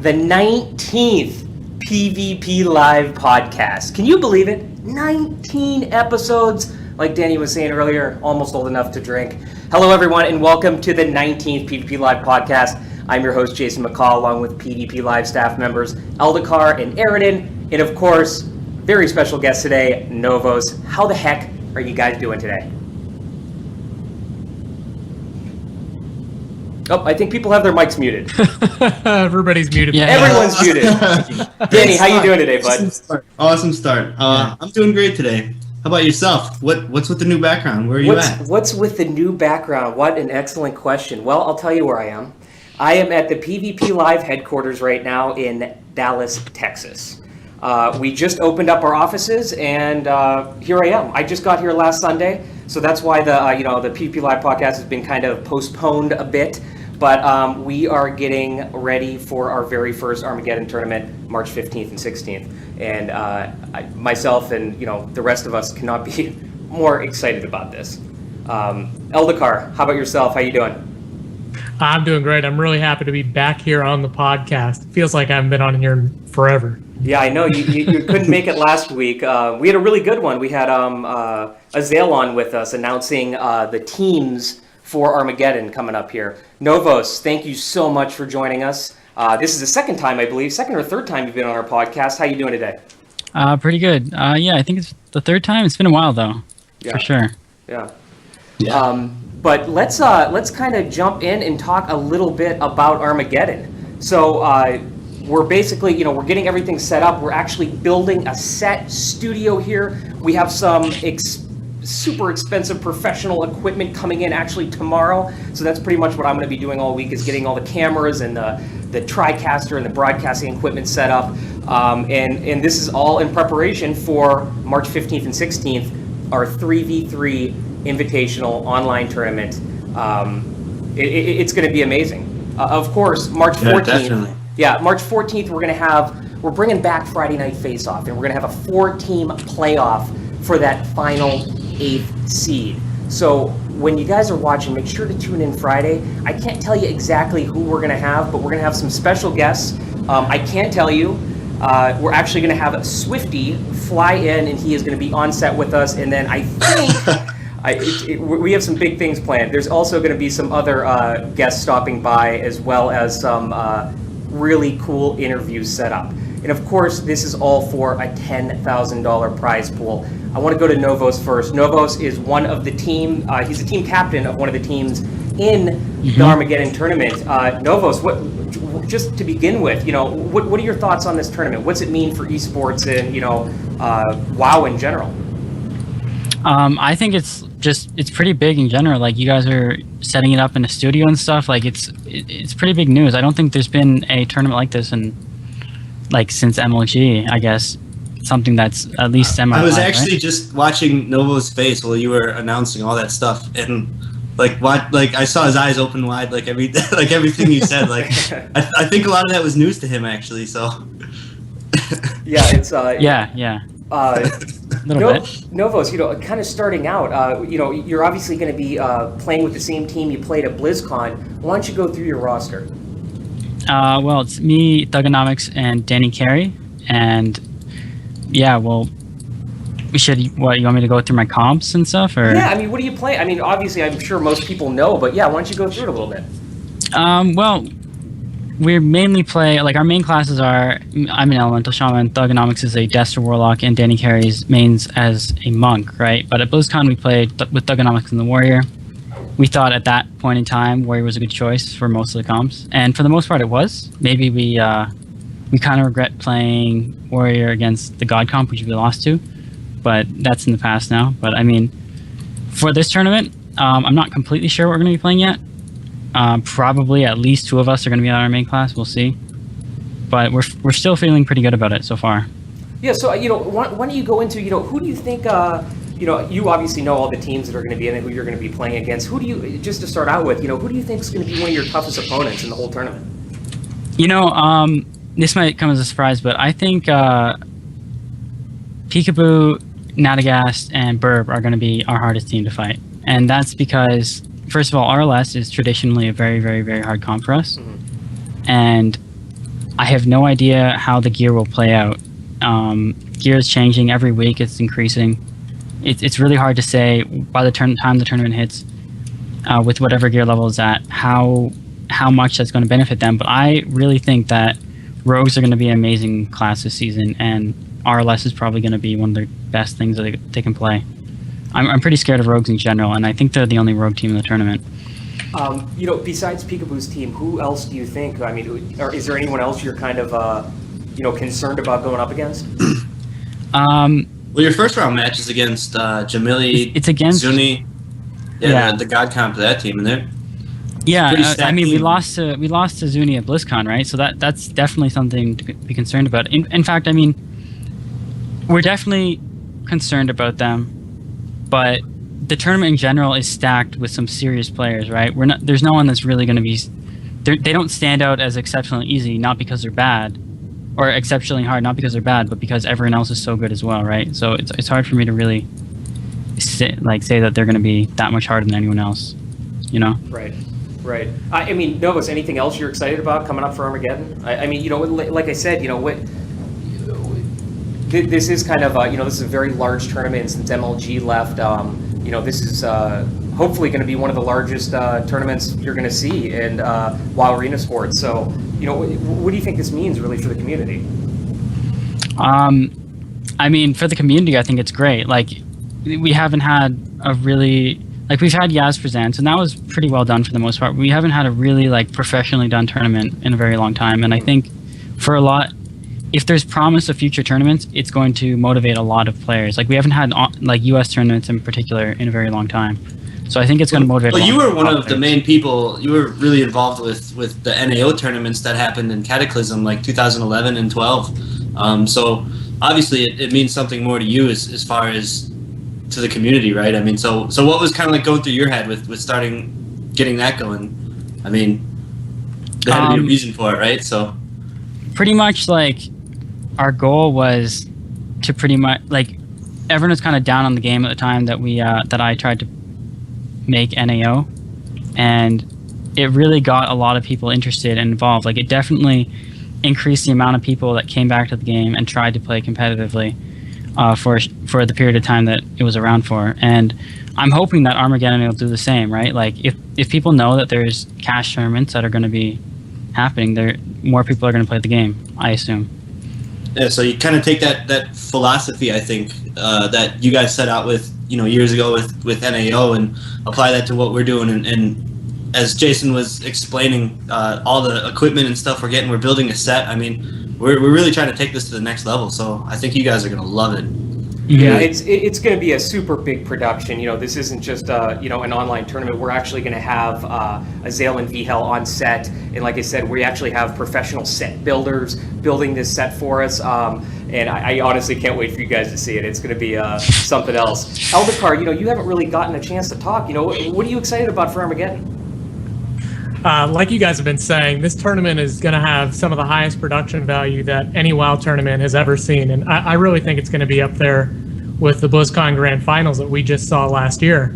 the 19th PvP Live podcast. Can you believe it? 19 episodes. Like Danny was saying earlier, almost old enough to drink. Hello, everyone, and welcome to the 19th PvP Live podcast. I'm your host, Jason McCall, along with PvP Live staff members Eldakar and Aridin, and of course, very special guest today, Novoz. How the heck are you guys doing today? Oh, I think people have their mics muted. Everybody's muted. Yeah. Everyone's muted. Danny, how you doing today, bud? Awesome start. I'm doing great today. How about yourself? What's with the new background? Where are you at? What's with the new background? What an excellent question. Well, I'll tell you where I am. I am at the PvP Live headquarters right now in Dallas, Texas. We just opened up our offices, and here I am. I just got here last Sunday, so that's why the PvP Live podcast has been kind of postponed a bit. But we are getting ready for our very first Armageddon tournament, March 15th and 16th. And myself and the rest of us cannot be more excited about this. Eldakar, how about yourself? How you doing? I'm doing great. I'm really happy to be back here on the podcast. It feels like I haven't been on here forever. Yeah, I know. You couldn't make it last week. We had a really good one. We had Azale on with us announcing the teams for Armageddon coming up here. Novoz, thank you so much for joining us. This is the second time, I believe, second or third time you've been on our podcast. How you doing today? Pretty good. Yeah, I think it's the third time. It's been a while though, for sure. Yeah. But let's kind of jump in and talk a little bit about Armageddon. So we're basically, we're getting everything set up. We're actually building a set studio here. We have some super expensive professional equipment coming in actually tomorrow. So that's pretty much what I'm going to be doing all week, is getting all the cameras and the TriCaster and the broadcasting equipment set up. And this is all in preparation for March 15th and 16th, our 3v3 invitational online tournament. It's going to be amazing. Of course, March 14th. Yeah, March 14th, we're bringing back Friday Night Face-Off, and we're going to have a 4-team playoff for that final 8th seed. So when you guys are watching, make sure to tune in Friday. I can't tell you exactly who we're going to have, but we're going to have some special guests. I can tell you, we're actually going to have Swifty fly in, and he is going to be on set with us. And then I think we have some big things planned. There's also going to be some other guests stopping by, as well as some really cool interviews set up. And of course, this is all for a $10,000 prize pool. I want to go to Novoz first. Novoz is one of the team. He's a team captain of one of the teams in the Armageddon tournament. Novoz, just to begin with, what are your thoughts on this tournament? What's it mean for esports and WoW in general? I think it's pretty big in general. Like, you guys are setting it up in a studio and stuff. Like, it's pretty big news. I don't think there's been a tournament like this since MLG, I guess. Something that's at least semi. I was actually just watching Novoz's face while you were announcing all that stuff, and I saw his eyes open wide, like everything you said. I think a lot of that was news to him, actually. So yeah, it's yeah. Little bit. Novoz, kind of starting out, you're obviously going to be playing with the same team you played at BlizzCon. Why don't you go through your roster? Well, it's me, Thugonomics, and Danny Carey, and yeah, well, you want me to go through my comps and stuff, or? Yeah, I mean, what do you play? I mean, obviously, I'm sure most people know, but yeah, why don't you go through it a little bit? Well, we mainly play, our main classes are, I'm an Elemental Shaman, Thugonomics is a Destro Warlock, and Danny Carey's mains as a Monk, right? But at BlizzCon, we played with Thugonomics and the Warrior. We thought at that point in time, Warrior was a good choice for most of the comps, and for the most part, it was. Maybe we kind of regret playing Warrior against the God comp, which we lost to, but that's in the past now. But I mean, for this tournament, I'm not completely sure what we're going to be playing yet. Probably at least 2 of us are going to be on our main class. We'll see, but we're still feeling pretty good about it so far. Yeah. So why don't you go into who do you think? You obviously know all the teams that are going to be in it, who you're going to be playing against. Who do you, just to start out with, who do you think is going to be one of your toughest opponents in the whole tournament? This might come as a surprise, but I think Peekaboo, Nadagast, and Burb are going to be our hardest team to fight. And that's because, first of all, RLS is traditionally a very, very, very hard comp for us. And I have no idea how the gear will play out. Gear is changing every week; it's increasing. It's really hard to say by the time the tournament hits, with whatever gear level is at, how much that's going to benefit them. But I really think that rogues are going to be an amazing class this season, and RLS is probably going to be one of the best things that they can play. I'm pretty scared of rogues in general, and I think they're the only rogue team in the tournament. Besides Peekaboo's team, who else do you think? I mean, or is there anyone else you're kind of, concerned about going up against? Well, your first round match is against Jamili. It's against Zuni. Yeah. The god comp to that team, and they're I mean, we lost to Zuni at BlizzCon, right? So that's definitely something to be concerned about. In fact, I mean, we're definitely concerned about them, but the tournament in general is stacked with some serious players, right? There's no one that's really going to be. They don't stand out as exceptionally easy, not because they're bad, or exceptionally hard, not because they're bad, but because everyone else is so good as well, right? So it's hard for me to really say that they're going to be that much harder than anyone else, you know? Right. I mean, Novoz, anything else you're excited about coming up for Armageddon? I mean, like I said, this is kind of, this is a very large tournament since MLG left. This is hopefully going to be one of the largest tournaments you're going to see in WoW Arena Sports. So, what do you think this means really for the community? I mean, for the community, I think it's great. Like, we haven't had a really... Like, we've had Yaz Presents, and that was pretty well done for the most part. We haven't had a really, professionally done tournament in a very long time. And I think for a lot... If there's promise of future tournaments, it's going to motivate a lot of players. Like, we haven't had, U.S. tournaments in particular in a very long time. So I think it's going to motivate a lot of players. Well, you were one of the main people... You were really involved with the NAO tournaments that happened in Cataclysm, 2011 and 12. So, obviously, it means something more to you as far as... to the community, right? I mean, so what was kind of going through your head with getting that going? I mean, there had to be a reason for it, right? So pretty much our goal was to pretty much everyone was kind of down on the game at the time that that I tried to make NAO, and it really got a lot of people interested and involved. It definitely increased the amount of people that came back to the game and tried to play competitively. For the period of time that it was around for, and I'm hoping that Armageddon will do the same, right? If people know that there's cash tournaments that are going to be happening, more people are going to play the game, I assume. Yeah, so you kind of take that philosophy, I think, that you guys set out with, years ago with NAO, and apply that to what we're doing. And as Jason was explaining, all the equipment and stuff we're building a set. I mean, we're really trying to take this to the next level, so I think you guys are going to love it. Yeah, it's going to be a super big production. This isn't just an online tournament. We're actually going to have Azale and Vihel on set, and like I said, we actually have professional set builders building this set for us. And I honestly can't wait for you guys to see it. It's going to be something else. Eldakar, you haven't really gotten a chance to talk. What are you excited about for Armageddon? Like you guys have been saying, this tournament is going to have some of the highest production value that any WoW tournament has ever seen. And I really think it's going to be up there with the BlizzCon Grand Finals that we just saw last year.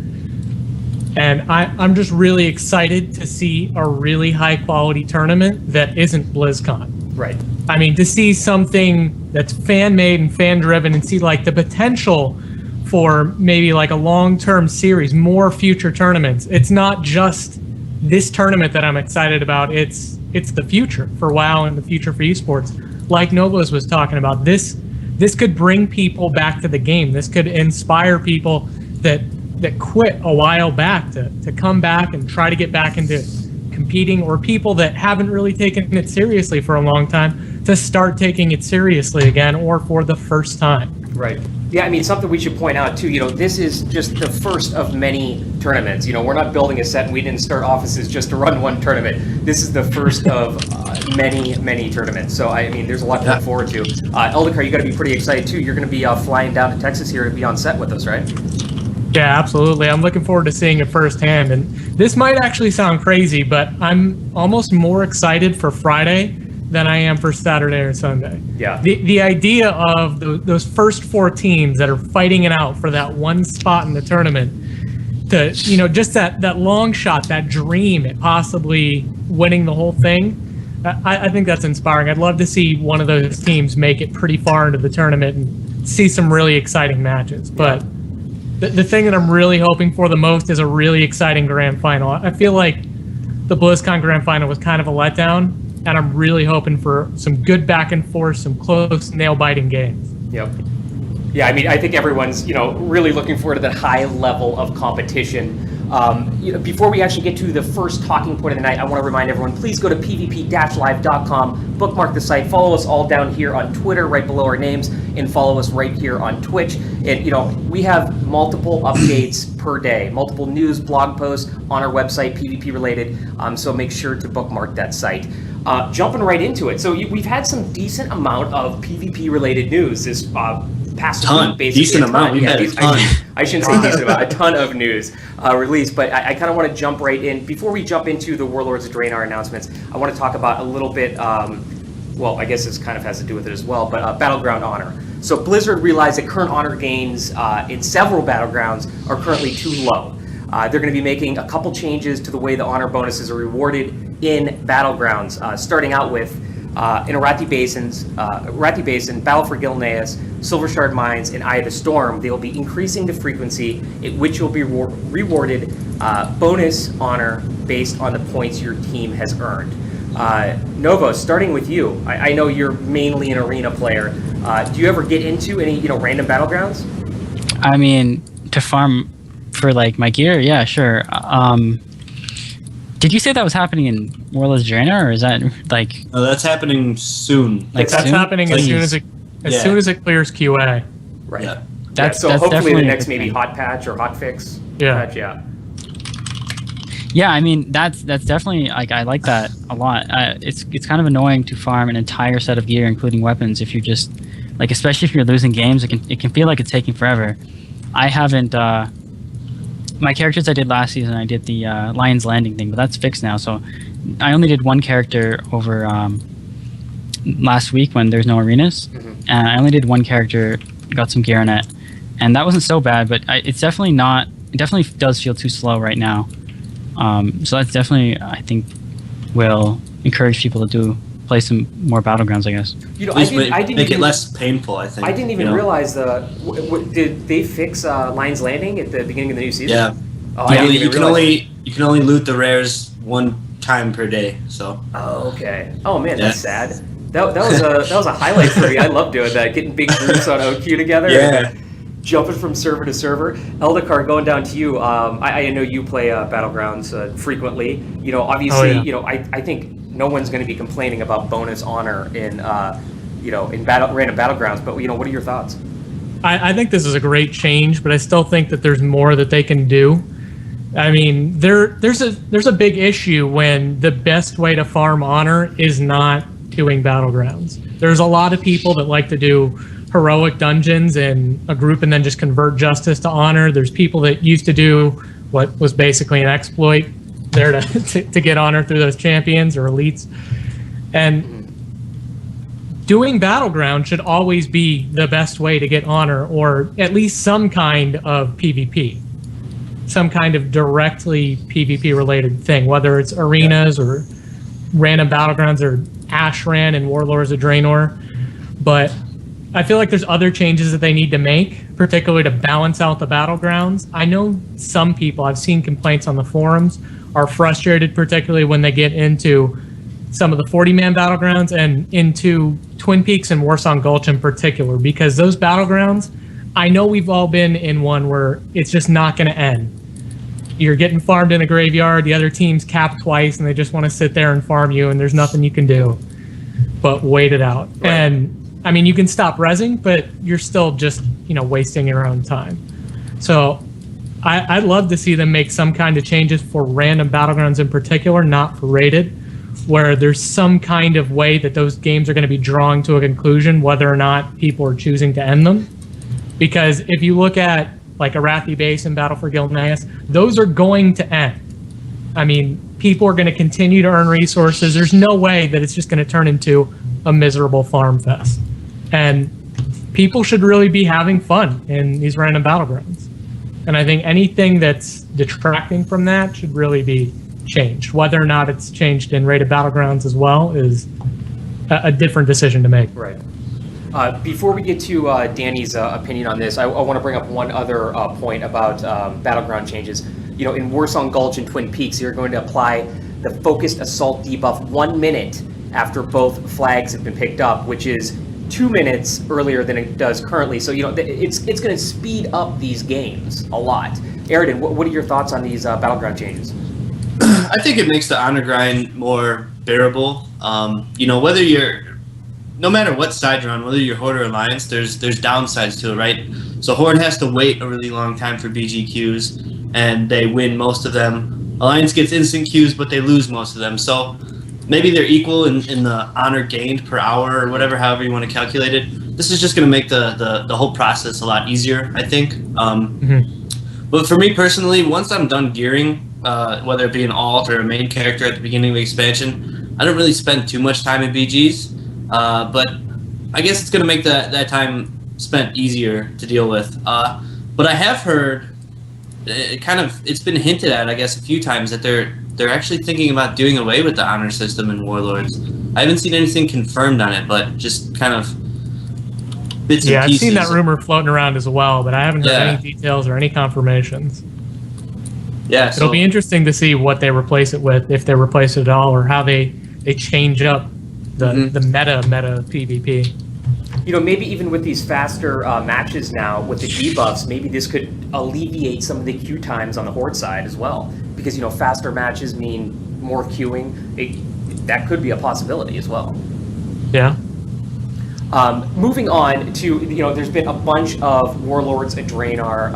And I'm just really excited to see a really high-quality tournament that isn't BlizzCon. Right. I mean, to see something that's fan-made and fan-driven and see, the potential for maybe, a long-term series, more future tournaments. It's not just... this tournament that I'm excited about, it's the future for WoW and the future for esports. Like Novoz was talking about, this could bring people back to the game. This could inspire people that quit a while back to come back and try to get back into competing, or people that haven't really taken it seriously for a long time to start taking it seriously again, or for the first time. Right. Yeah, I mean, something we should point out, too, this is just the first of many tournaments. We're not building a set, and we didn't start offices just to run one tournament. This is the first of many, many tournaments. So, I mean, there's a lot to look forward to. Eldakar, you got to be pretty excited, too. You're going to be flying down to Texas here to be on set with us, right? Yeah, absolutely. I'm looking forward to seeing it firsthand. And this might actually sound crazy, but I'm almost more excited for Friday than I am for Saturday or Sunday. Yeah. The idea of those first 4 teams that are fighting it out for that one spot in the tournament, to just that long shot, that dream at possibly winning the whole thing, I think that's inspiring. I'd love to see one of those teams make it pretty far into the tournament and see some really exciting matches. But the thing that I'm really hoping for the most is a really exciting grand final. I feel like the BlizzCon grand final was kind of a letdown, and I'm really hoping for some good back and forth, some close, nail-biting games. Yep. Yeah, I mean, I think everyone's, really looking forward to that high level of competition. Before we actually get to the first talking point of the night, I want to remind everyone, please go to pvp-live.com, bookmark the site, follow us all down here on Twitter right below our names, and follow us right here on Twitch. And, we have multiple updates per day, multiple news, blog posts on our website, PvP related, so make sure to bookmark that site. Jumping right into it. So we've had some decent amount of PvP related news this past week, basically. Decent amount. We've had a ton. I shouldn't say decent amount, a ton of news released, but I kind of want to jump right in. Before we jump into the Warlords of Draenor announcements, I want to talk about a little bit, well, I guess this kind of has to do with it as well, but Battleground Honor. So Blizzard realized that current honor gains in several Battlegrounds are currently too low. They're going to be making a couple changes to the way the honor bonuses are rewarded in Battlegrounds, starting out with in Arathi Basin, Battle for Gilneas, Silver Shard Mines, and Eye of the Storm, they will be increasing the frequency at which you'll be rewarded bonus honor based on the points your team has earned. Novoz, starting with you, I know you're mainly an arena player. Do you ever get into any random Battlegrounds? I mean, to farm for like my gear, yeah, sure. Did you say that was happening in Warlords of Draenor, or is that like? No, that's happening soon. Like that's happening as soon as it clears QA. Right. Yeah. That's hopefully the next definitely maybe hot patch or hot fix. Yeah. Patch, yeah. Yeah, I mean that's definitely like I like that a lot. It's kind of annoying to farm an entire set of gear, including weapons, if you just like, especially if you're losing games, it can feel like it's taking forever. I haven't. My characters I did last season, I did the Lion's Landing thing, but that's fixed now. So I only did one character over last week when there's no arenas, and I only did one character, got some gear in it, and that wasn't so bad. But it's definitely not. It definitely does feel too slow right now. So that's definitely, I think, will encourage people to play some more Battlegrounds, I guess. I didn't make it less painful, I think. I didn't even realize did they fix Lion's Landing at the beginning of the new season? Yeah. Oh, I didn't even realize. You can only loot the rares one time per day. So. Oh, okay. Oh man, that's sad. That was a highlight for me. I love doing that, getting big groups on OQ together. Yeah. And jumping from server to server. Eldakar, going down to you. I know you play Battlegrounds frequently. Obviously, I think no one's going to be complaining about bonus honor in random Battlegrounds. But what are your thoughts? I think this is a great change, but I still think that there's more that they can do. I mean, there's a big issue when the best way to farm honor is not doing Battlegrounds. There's a lot of people that like to do heroic dungeons in a group and then just convert justice to honor. There's people that used to do what was basically an exploit there to get honor through those champions or elites. And doing Battleground should always be the best way to get honor, or at least some kind of PvP. Some kind of directly PvP related thing, whether it's arenas or random Battlegrounds or Ashran and Warlords of Draenor. But I feel like there's other changes that they need to make, particularly to balance out the Battlegrounds. I know some people, I've seen complaints on the forums, are frustrated, particularly when they get into some of the 40-man Battlegrounds and into Twin Peaks and Warsong Gulch in particular, because those Battlegrounds, I know we've all been in one where it's just not going to end. You're getting farmed in a graveyard, the other team's capped twice, and they just want to sit there and farm you, and there's nothing you can do but wait it out. Right. And I mean, you can stop rezzing, but you're still just, wasting your own time. So I'd love to see them make some kind of changes for random Battlegrounds in particular, not for rated, where there's some kind of way that those games are going to be drawing to a conclusion, whether or not people are choosing to end them. Because if you look at like Arathi Base and Battle for Gilneas, those are going to end. I mean, people are going to continue to earn resources. There's no way that it's just going to turn into a miserable farm fest. And people should really be having fun in these random Battlegrounds. And I think anything that's detracting from that should really be changed. Whether or not it's changed in Rated Battlegrounds as well is a different decision to make. Right. Before we get to Danny's opinion on this, I want to bring up one other point about Battleground changes. You know, in Warsong Gulch and Twin Peaks, you're going to apply the focused assault debuff 1 minute after both flags have been picked up, which is 2 minutes earlier than it does currently. So, you know, it's going to speed up these games a lot. Aridin, what are your thoughts on these Battleground changes? I think it makes the honor grind more bearable. You know, no matter what side you're on, whether you're Horde or Alliance, there's downsides to it, right? So Horde has to wait a really long time for BG queues, and they win most of them. Alliance gets instant queues, but they lose most of them. So maybe they're equal in the honor gained per hour or whatever, however you want to calculate it. This is just going to make the whole process a lot easier, I think. But for me personally, once I'm done gearing, whether it be an alt or a main character at the beginning of the expansion, I don't really spend too much time in BGs. But I guess it's going to make that time spent easier to deal with. But I have heard, it's been hinted at, I guess, a few times that they're actually thinking about doing away with the honor system in Warlords. I haven't seen anything confirmed on it, but just kind of bits and pieces. I've seen that rumor floating around as well, but I haven't heard any details or any confirmations. Yeah, It'll be interesting to see what they replace it with, if they replace it at all, or how they change up the meta PvP. You know, maybe even with these faster matches now, with the debuffs, maybe this could alleviate some of the queue times on the Horde side as well. Because, you know, faster matches mean more queuing. That could be a possibility as well. Yeah. Moving on to, you know, there's been a bunch of Warlords of Draenor,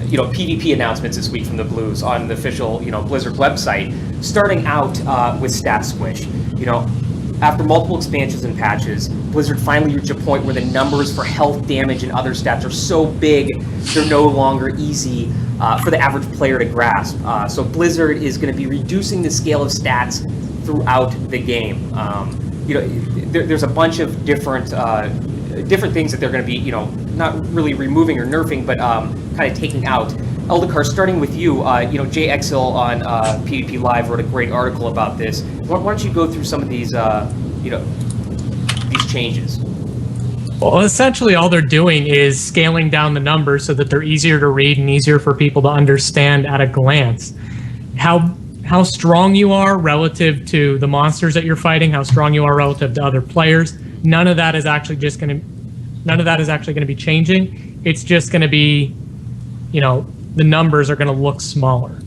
PvP announcements this week from the Blues on the official, Blizzard website, starting out with Stat Squish. You know, after multiple expansions and patches, Blizzard finally reached a point where the numbers for health, damage, and other stats are so big, they're no longer easy for the average player to grasp. So Blizzard is going to be reducing the scale of stats throughout the game. There's a bunch of different things that they're going to be, not really removing or nerfing, but kind of taking out. Eldikar, starting with you, Jay Exil on PvP Live wrote a great article about this. Why don't you go through some of these, these changes? Well, essentially all they're doing is scaling down the numbers so that they're easier to read and easier for people to understand at a glance. How strong you are relative to the monsters that you're fighting, how strong you are relative to other players. None of that is actually going to be changing. It's just going to be, the numbers are going to look smaller.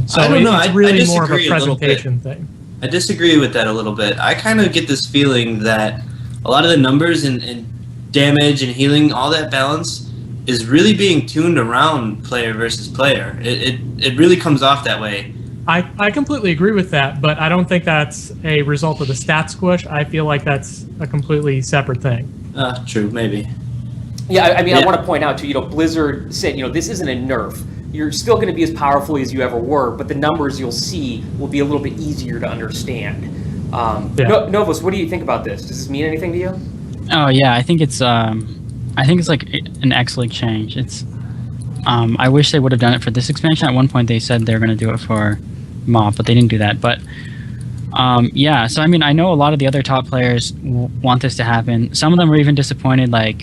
So I don't know. It's really I more of a disagree presentation thing. I disagree with that a little bit. I kind of get this feeling that a lot of the numbers and damage and healing, all that balance is really being tuned around player versus player. It really comes off that way. I completely agree with that, but I don't think that's a result of the stat squish. I feel like that's a completely separate thing. True, maybe. Yeah, I want to point out too, Blizzard said, this isn't a nerf. You're still going to be as powerful as you ever were, but the numbers you'll see will be a little bit easier to understand. Novoz, what do you think about this? Does this mean anything to you? Oh yeah, I think it's like an excellent change. It's I wish they would have done it for this expansion. At one point they said they were going to do it for Mob, but they didn't do that. But so I know a lot of the other top players want this to happen. Some of them were even disappointed. Like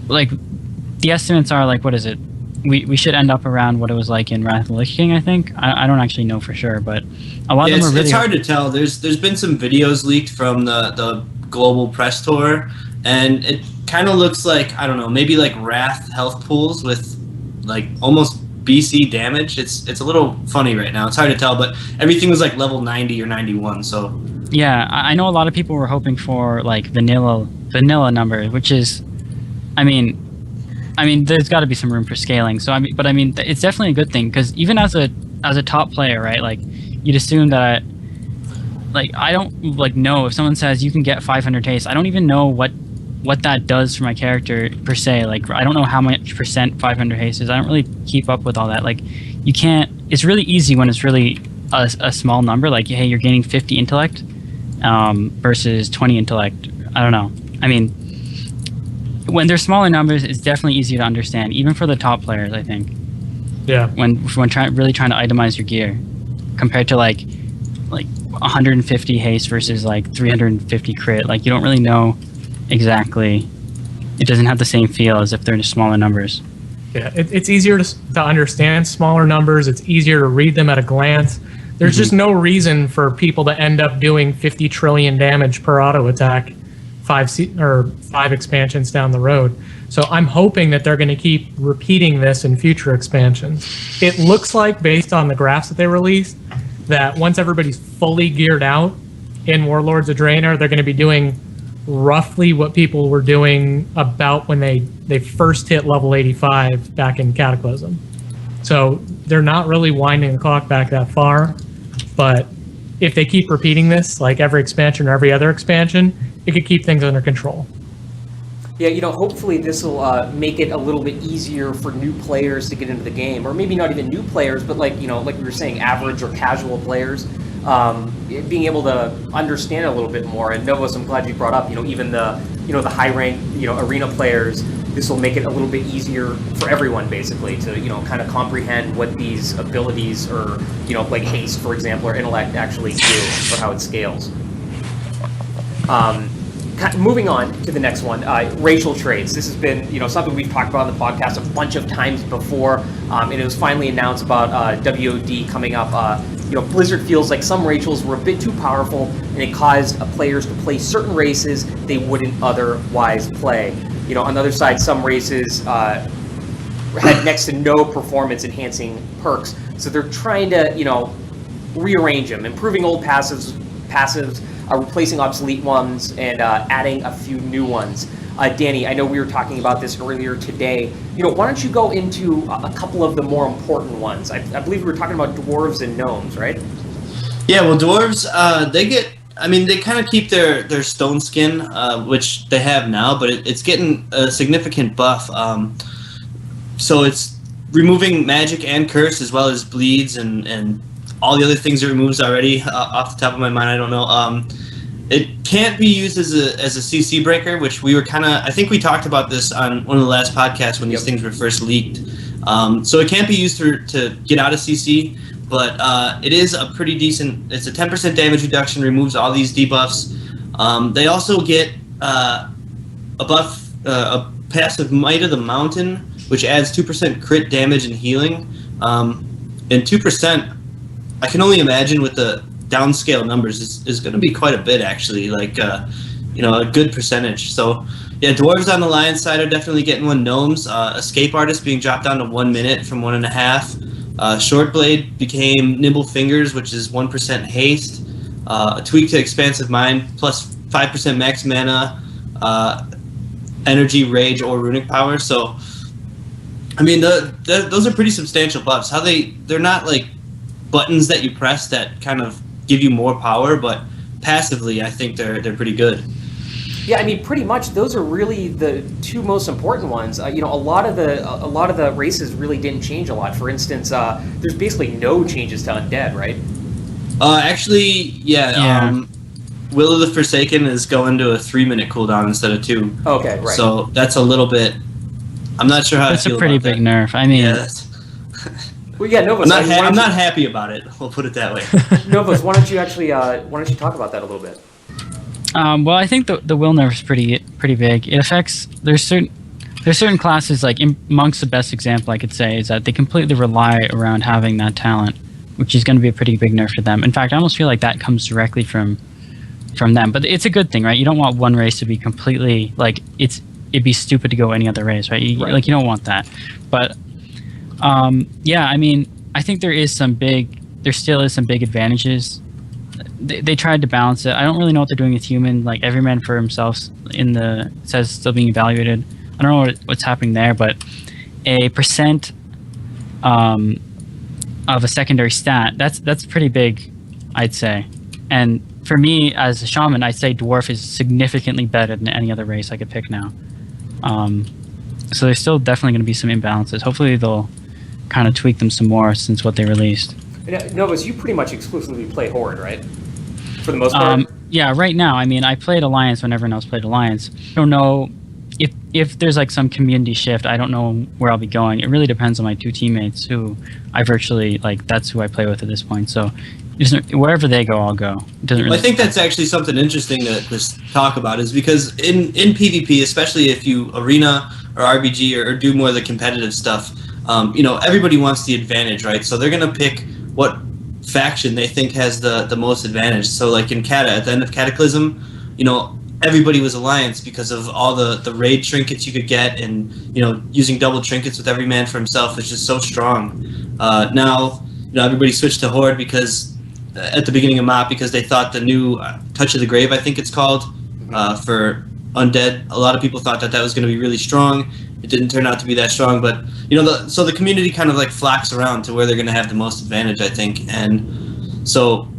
the estimates are like, what is it? We should end up around what it was like in Wrath of the Lich King, I think. I don't actually know for sure, but a lot of them are really... It's hard to tell. There's been some videos leaked from the global press tour, and it kind of looks like, I don't know, maybe like Wrath health pools with like almost BC damage. It's a little funny right now. It's hard to tell, but everything was like level 90 or 91, so... Yeah, I know a lot of people were hoping for like vanilla numbers, which is... I mean, there's got to be some room for scaling. So it's definitely a good thing, because even as a top player, right? Like, you'd assume that, I don't know if someone says you can get 500 haste. I don't even know what that does for my character per se. Like, I don't know how much % 500 haste is. I don't really keep up with all that. Like, you can't. It's really easy when it's really a small number. Like, hey, you're gaining 50 intellect versus 20 intellect. I don't know. When there's smaller numbers, it's definitely easier to understand, even for the top players, I think. Yeah. When really trying to itemize your gear, compared to like 150 haste versus like 350 crit. Like you don't really know exactly. It doesn't have the same feel as if they're in smaller numbers. Yeah, it's easier to understand smaller numbers. It's easier to read them at a glance. There's just no reason for people to end up doing 50 trillion damage per auto attack 5 expansions down the road. So I'm hoping that they're going to keep repeating this in future expansions. It looks like, based on the graphs that they released, that once everybody's fully geared out in Warlords of Draenor, they're going to be doing roughly what people were doing about when they first hit level 85 back in Cataclysm. So they're not really winding the clock back that far, but if they keep repeating this, like every expansion or every other expansion, it could keep things under control. Yeah, hopefully this will make it a little bit easier for new players to get into the game, or maybe not even new players, but like we were saying, average or casual players, being able to understand it a little bit more. And Novoz, I'm glad you brought up, even the high rank, arena players. This will make it a little bit easier for everyone, basically, to kind of comprehend what these abilities, or like haste, for example, or intellect actually do, or how it scales. Moving on to the next one, racial traits. This has been, something we've talked about on the podcast a bunch of times before, and it was finally announced about WOD coming up. Blizzard feels like some racials were a bit too powerful, and it caused players to play certain races they wouldn't otherwise play. On the other side, some races had next to no performance-enhancing perks, so they're trying to, rearrange them, improving old passives, replacing obsolete ones, and adding a few new ones. Danny, I know we were talking about this earlier today. Why don't you go into a couple of the more important ones? I believe we were talking about dwarves and gnomes, right? Yeah, well, dwarves, they kind of keep their stone skin, which they have now, but it's getting a significant buff. So it's removing magic and curse, as well as bleeds and all the other things it removes already. Off the top of my mind, I don't know. It can't be used as a CC breaker, which we were I think we talked about this on one of the last podcasts when these things were first leaked. So it can't be used to get out of CC, but it is a pretty decent. It's a 10% damage reduction, removes all these debuffs. They also get a buff, a passive Might of the Mountain, which adds 2% crit damage and healing, and 2%. I can only imagine with the downscale numbers is going to be quite a bit, actually, like a good percentage. So yeah, dwarves on the Lions side are definitely getting one. Gnomes, escape artist being dropped down to 1 minute from 1.5. Short blade became nimble fingers, which is 1% haste. A tweak to expansive mind plus 5% max mana, energy, rage, or runic power. So I mean, those are pretty substantial buffs. They're not like buttons that you press that kind of give you more power, but passively, I think they're pretty good. Yeah, I mean, pretty much those are really the two most important ones. A lot of the races really didn't change a lot. For instance, there's basically no changes to undead, right? Actually, yeah. Will of the Forsaken is going to a 3-minute cooldown instead of 2. Okay, right. So that's a little bit. I'm not sure how. That's I feel a pretty about big that. nerf. I mean, Yeah, Well, yeah, Novoz. I'm not happy about it. We'll put it that way. Novoz, why don't you talk about that a little bit? well, I think the will nerf is pretty big. It affects there's certain classes, like Monk's the best example I could say, is that they completely rely around having that talent, which is going to be a pretty big nerf for them. In fact, I almost feel like that comes directly from them. But it's a good thing, right? You don't want one race to be completely like it'd be stupid to go any other race, right? You don't want that. But yeah, I mean, I think there still is some big advantages. They tried to balance it. I don't really know what they're doing with human, like every man for himself says still being evaluated. I don't know what's happening there, but a percent of a secondary stat, that's pretty big, I'd say. And for me as a shaman, I'd say dwarf is significantly better than any other race I could pick now. So there's still definitely going to be some imbalances. Hopefully they'll kind of tweak them some more since what they released. Novoz, you pretty much exclusively play Horde, right? For the most part? Yeah, right now. I mean, I played Alliance when everyone else played Alliance. I don't know if there's like some community shift, I don't know where I'll be going. It really depends on my two teammates who I virtually like. That's who I play with at this point. So wherever they go, I'll go. It doesn't really. I think that's actually something interesting to talk about, is because in PvP, especially if you arena or RBG or do more of the competitive stuff, everybody wants the advantage, right? So they're gonna pick what faction they think has the most advantage. So like in at the end of Cataclysm, everybody was Alliance because of all the raid trinkets you could get, and using double trinkets with every man for himself is just so strong. Now everybody switched to Horde because at the beginning of MOP, because they thought the new Touch of the Grave, I think it's called, for Undead, a lot of people thought that was going to be really strong. It didn't turn out to be that strong, but so the community kind of like flocks around to where they're going to have the most advantage, I think. And so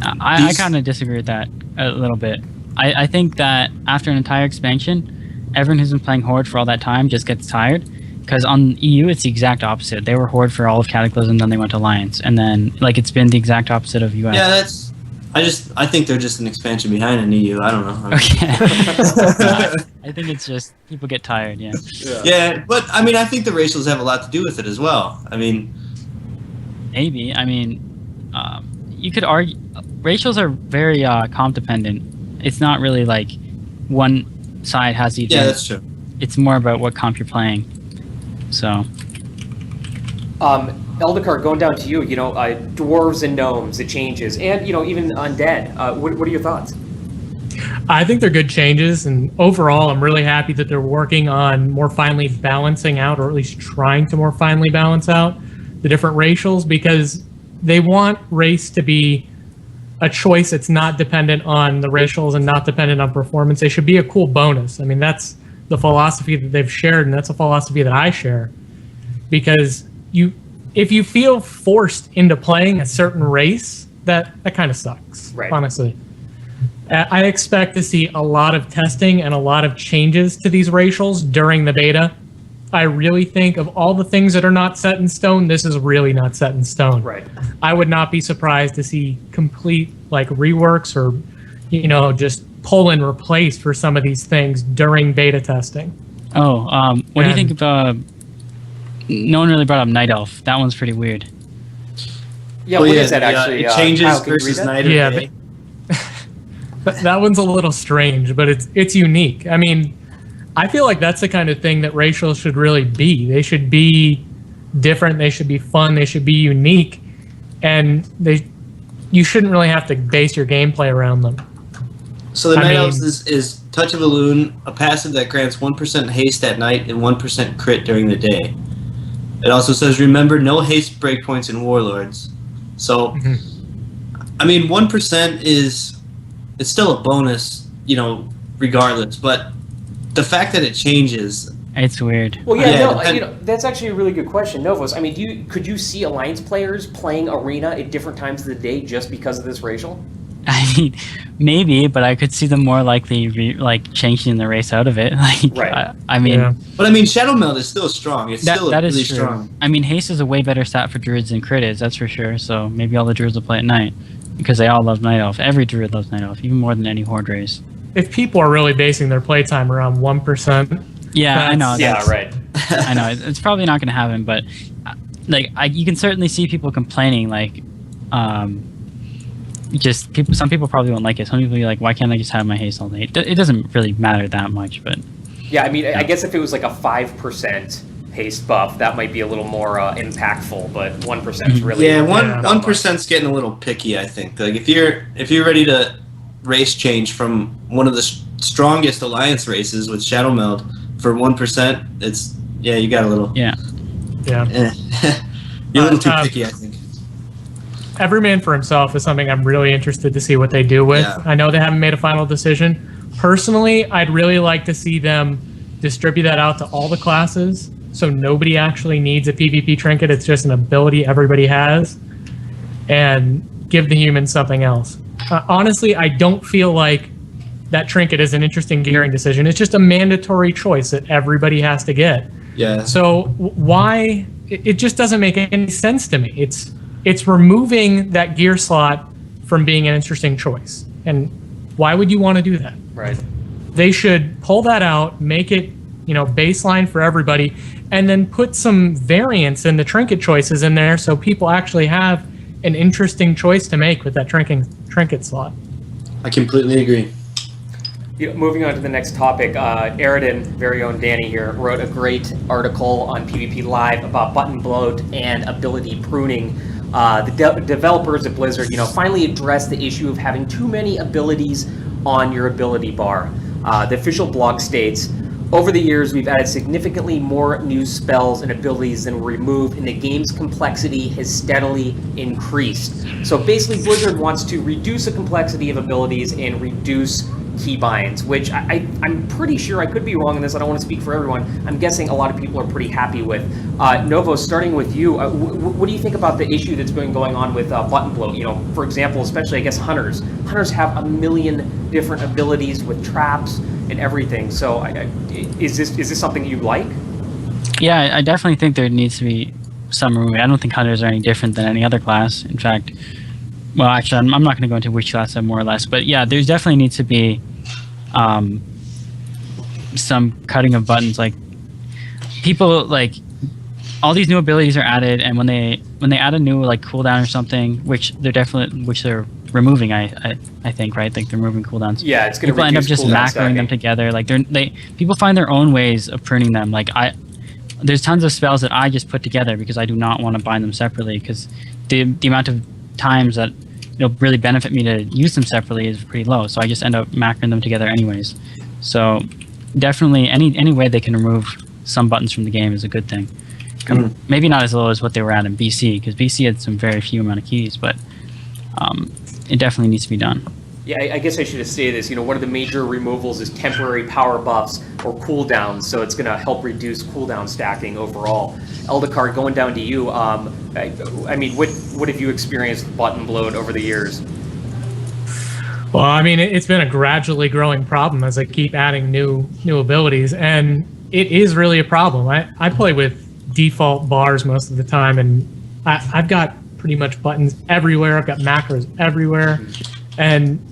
I kind of disagree with that a little bit. I think that after an entire expansion, everyone who's been playing Horde for all that time just gets tired. Because on EU, it's the exact opposite. They were Horde for all of Cataclysm, then they went to Alliance, and then it's been the exact opposite of US. Yeah, I think they're just an expansion behind an EU. I don't know. Okay. I think it's just people get tired. Yeah. Yeah, but I mean, I think the racials have a lot to do with it as well. I mean, maybe. I mean, you could argue racials are very comp dependent. It's not really like one side has the advantage. Yeah, that's true. It's more about what comp you're playing. So, Eldikar, going down to you, dwarves and gnomes, it changes, and even undead. What are your thoughts? I think they're good changes, and overall, I'm really happy that they're working on more finely balancing out, or at least trying to more finely balance out the different racials, because they want race to be a choice that's not dependent on the racials and not dependent on performance. They should be a cool bonus. I mean, that's the philosophy that they've shared, and that's a philosophy that I share. Because if you feel forced into playing a certain race, that kind of sucks, right. Honestly. I expect to see a lot of testing and a lot of changes to these racials during the beta. I really think of all the things that are not set in stone, this is really not set in stone. Right. I would not be surprised to see complete reworks or, just pull and replace for some of these things during beta testing. Oh, what do you think of? No one really brought up Night Elf. That one's pretty weird. Yeah, what is that actually? It changes Kyle, versus Night or yeah, Day. that one's a little strange, but it's unique. I mean, I feel like that's the kind of thing that racials should really be. They should be different. They should be fun. They should be unique, and you shouldn't really have to base your gameplay around them. So the Night Elves is Touch of a Loon, a passive that grants 1% haste at night and 1% crit during the day. It also says, remember, no haste breakpoints in Warlords. So, I mean, 1% it's still a bonus, regardless. But the fact that it changes... It's weird. Well, yeah, that's actually a really good question, Novoz. I mean, could you see Alliance players playing Arena at different times of the day just because of this racial? I mean, maybe, but I could see them more likely changing the race out of it. Right. But I mean, Shadow Meld is still strong. It's still really strong. I mean, haste is a way better stat for druids than crit is, that's for sure. So maybe all the druids will play at night because they all love Night Elf. Every druid loves Night Elf, even more than any Horde race. If people are really basing their playtime around 1%, yeah, I know. Yeah, right. I know it's probably not going to happen, but you can certainly see people complaining, some people probably won't like it. Some people will be like, why can't I just have my haste all day? It doesn't really matter that much, but... Yeah, I mean, I guess if it was like a 5% haste buff, that might be a little more impactful, but 1% is really... Yeah, 1%'s getting a little picky, I think. Like, if you're ready to race change from one of the strongest Alliance races with Shadow Meld for 1%, you got a little... Yeah. You're a little too picky, I think. Every man for himself is something I'm really interested to see what they do with. Yeah. I know they haven't made a final decision. Personally, I'd really like to see them distribute that out to all the classes, so nobody actually needs a PvP trinket. It's just an ability everybody has, and give the humans something else. Honestly, I don't feel like that trinket is an interesting gearing decision. It's just a mandatory choice that everybody has to get. Yeah. So why? It just doesn't make any sense to me. It's removing that gear slot from being an interesting choice. And why would you want to do that? Right. they should pull that out, make it, baseline for everybody, and then put some variance in the trinket choices in there so people actually have an interesting choice to make with that trinket slot. I completely agree. Moving on to the next topic, Aridin, very own Danny here, wrote a great article on PvP Live about button bloat and ability pruning. The developers at Blizzard, finally addressed the issue of having too many abilities on your ability bar. The official blog states, over the years, we've added significantly more new spells and abilities than were removed, and the game's complexity has steadily increased. So basically, Blizzard wants to reduce the complexity of abilities and reduce keybinds, which I'm pretty sure, I could be wrong in this, I don't want to speak for everyone, I'm guessing a lot of people are pretty happy with. Novoz, starting with you, what do you think about the issue that's been going on with button bloat? For example, especially, I guess, hunters. Hunters have a million different abilities with traps and everything, so is this something you like? Yeah, I definitely think there needs to be some removing. I don't think hunters are any different than any other class. In fact, well, actually, I'm not going to go into which class I'm more or less, but yeah, there's definitely needs to be some cutting of buttons. Like, people, like, all these new abilities are added, and when they add a new cooldown or something, which they're removing, I think, right? Like, they're removing cooldowns. Yeah, it's going to people end up just macroing them together. Like, people find their own ways of pruning them. Like, there's tons of spells that I just put together because I do not want to bind them separately, because the amount of times that it'll really benefit me to use them separately is pretty low. So I just end up macroing them together anyways. So definitely any way they can remove some buttons from the game is a good thing. Maybe not as low as what they were at in BC, because BC had some very few amount of keys, but it definitely needs to be done. Yeah, I guess I should have stated this. One of the major removals is temporary power buffs or cooldowns, so it's going to help reduce cooldown stacking overall. Eldakar, going down to you. I mean, what have you experienced with button bloat over the years? Well, I mean, it's been a gradually growing problem as I keep adding new abilities, and it is really a problem. I play with default bars most of the time, and I've got pretty much buttons everywhere. I've got macros everywhere, and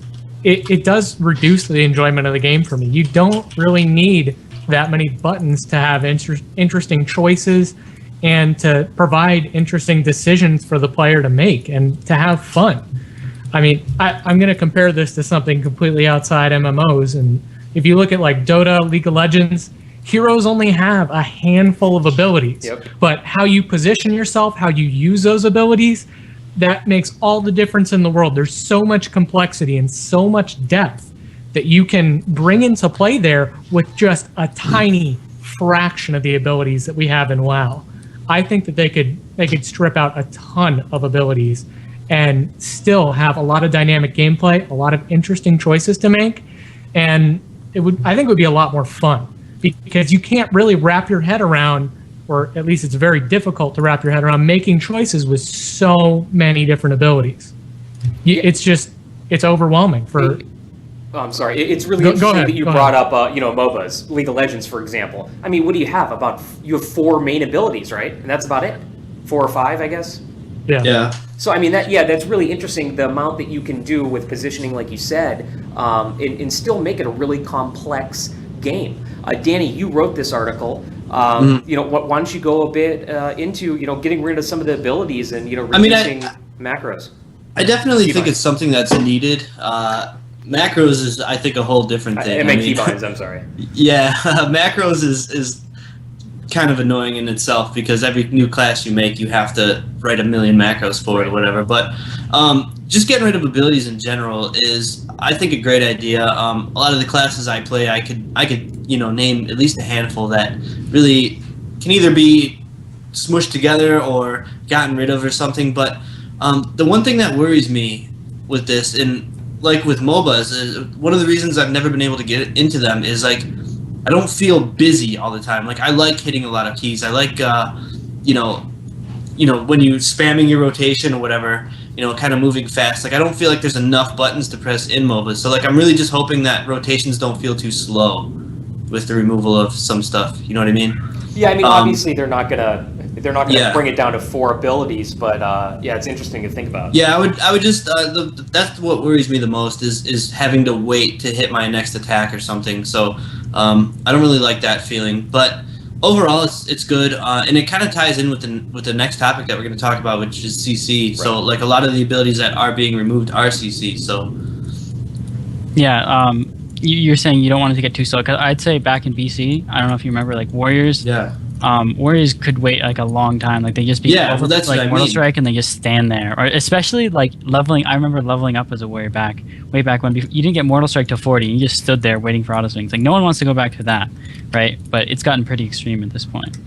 it does reduce the enjoyment of the game for me. You don't really need that many buttons to have interesting choices and to provide interesting decisions for the player to make and to have fun. I mean, I'm going to compare this to something completely outside MMOs. And if you look at like Dota, League of Legends, heroes only have a handful of abilities. Yep. But how you position yourself, how you use those abilities, that makes all the difference in the world. There's so much complexity and so much depth that you can bring into play there with just a tiny fraction of the abilities that we have in WoW. I think that they could strip out a ton of abilities and still have a lot of dynamic gameplay, a lot of interesting choices to make, and I think it would be a lot more fun, because you can't really wrap your head around, or at least it's very difficult to wrap your head around making choices with so many different abilities. It's overwhelming for. Oh, I'm sorry. It's really interesting ahead, that you brought up, MOBAs, League of Legends, for example. I mean, what do you have? You have 4 main abilities, right? And that's about it. 4 or 5, I guess. Yeah. So I mean, that's really interesting. The amount that you can do with positioning, like you said, and still make it a really complex game. Danny, you wrote this article. Why don't you go a bit into getting rid of some of the abilities and reducing macros? I definitely think it's something that's needed. Macros is, I think, a whole different thing. I meant keybinds, I'm sorry. Yeah, macros is kind of annoying in itself, because every new class you make, you have to write a million macros for it or whatever. But just getting rid of abilities in general is, I think, a great idea. A lot of the classes I play, I could name at least a handful that really can either be smushed together or gotten rid of or something. But the one thing that worries me with this, and like with MOBAs, is one of the reasons I've never been able to get into them is like, I don't feel busy all the time. Like, I like hitting a lot of keys. I like, when you spamming your rotation or whatever, kind of moving fast. Like, I don't feel like there's enough buttons to press in MOBAs. So like, I'm really just hoping that rotations don't feel too slow with the removal of some stuff. You know what I mean? Yeah, I mean, obviously they're not gonna They're not going to Yeah. bring it down to 4 abilities, but yeah, it's interesting to think about. Yeah, I would just that's what worries me the most is having to wait to hit my next attack or something. So I don't really like that feeling, but overall it's good, and it kind of ties in with the next topic that we're going to talk about, which is CC. Right. So like a lot of the abilities that are being removed are CC. So yeah, you're saying you don't want it to get too slow. 'Cause I'd say back in BC, I don't know if you remember, like Warriors. Yeah. Warriors could wait like a long time. Like they just be over that's like what I Mortal mean. Strike and they just stand there. Or especially like leveling. I remember leveling up as a warrior way back when you didn't get Mortal Strike till 40. You just stood there waiting for auto swings. Like no one wants to go back to that, right? But it's gotten pretty extreme at this point.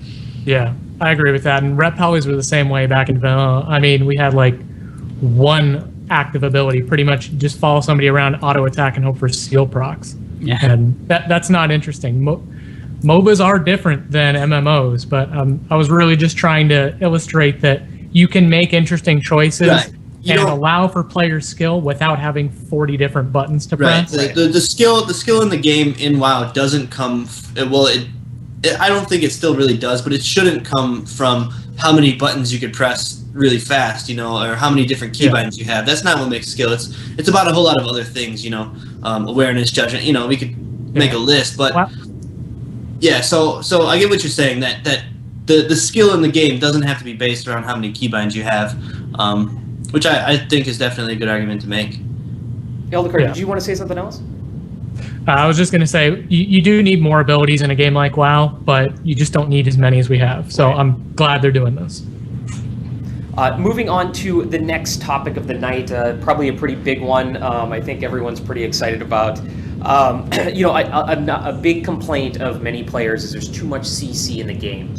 Yeah, I agree with that. And rep polys were the same way back in vanilla. I mean, we had like one active ability, pretty much just follow somebody around, auto attack, and hope for seal procs. Yeah. And that's not interesting. MOBAs are different than MMOs, but I was really just trying to illustrate that you can make interesting choices and allow for player skill without having 40 different buttons to press. Right. The skill in the game in WoW doesn't come. I don't think it still really does, but it shouldn't come from how many buttons you could press really fast, or how many different keybinds you have. That's not what makes skill. It's about a whole lot of other things, awareness, judgment. We could make a list, but. Well, yeah, so I get what you're saying, that the skill in the game doesn't have to be based around how many keybinds you have, which I think is definitely a good argument to make. Eldikar, did you want to say something else? I was just going to say, you do need more abilities in a game like WoW, but you just don't need as many as we have. So I'm glad they're doing this. Moving on to the next topic of the night, probably a pretty big one. I think everyone's pretty excited about. A big complaint of many players is there's too much CC in the game.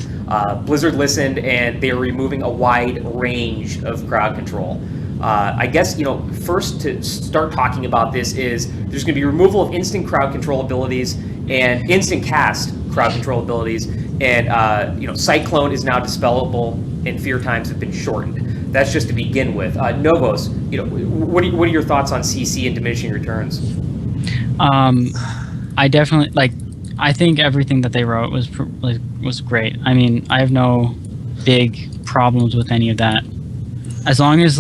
Blizzard listened and they're removing a wide range of crowd control. I guess, first to start talking about this is there's going to be removal of instant crowd control abilities and instant cast crowd control abilities. And, Cyclone is now dispellable and fear times have been shortened. That's just to begin with. Novoz, what are your thoughts on CC and diminishing returns? I definitely I think everything that they wrote was great. I mean, I have no big problems with any of that. As long as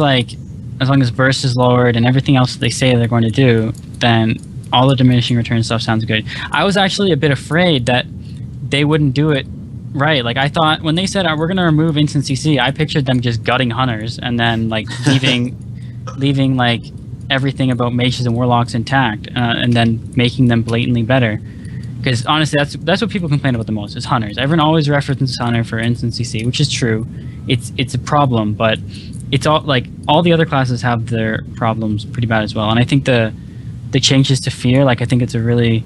burst is lowered and everything else that they say they're going to do, then all the diminishing return stuff sounds good. I was actually a bit afraid that they wouldn't do it right. Like I thought when they said we're going to remove instant CC, I pictured them just gutting hunters and then leaving like everything about mages and warlocks intact, and then making them blatantly better. Because honestly, that's what people complain about the most is hunters. Everyone always references hunter for instant CC, which is true. It's a problem, but it's all the other classes have their problems pretty bad as well. And I think the changes to fear, I think it's a really,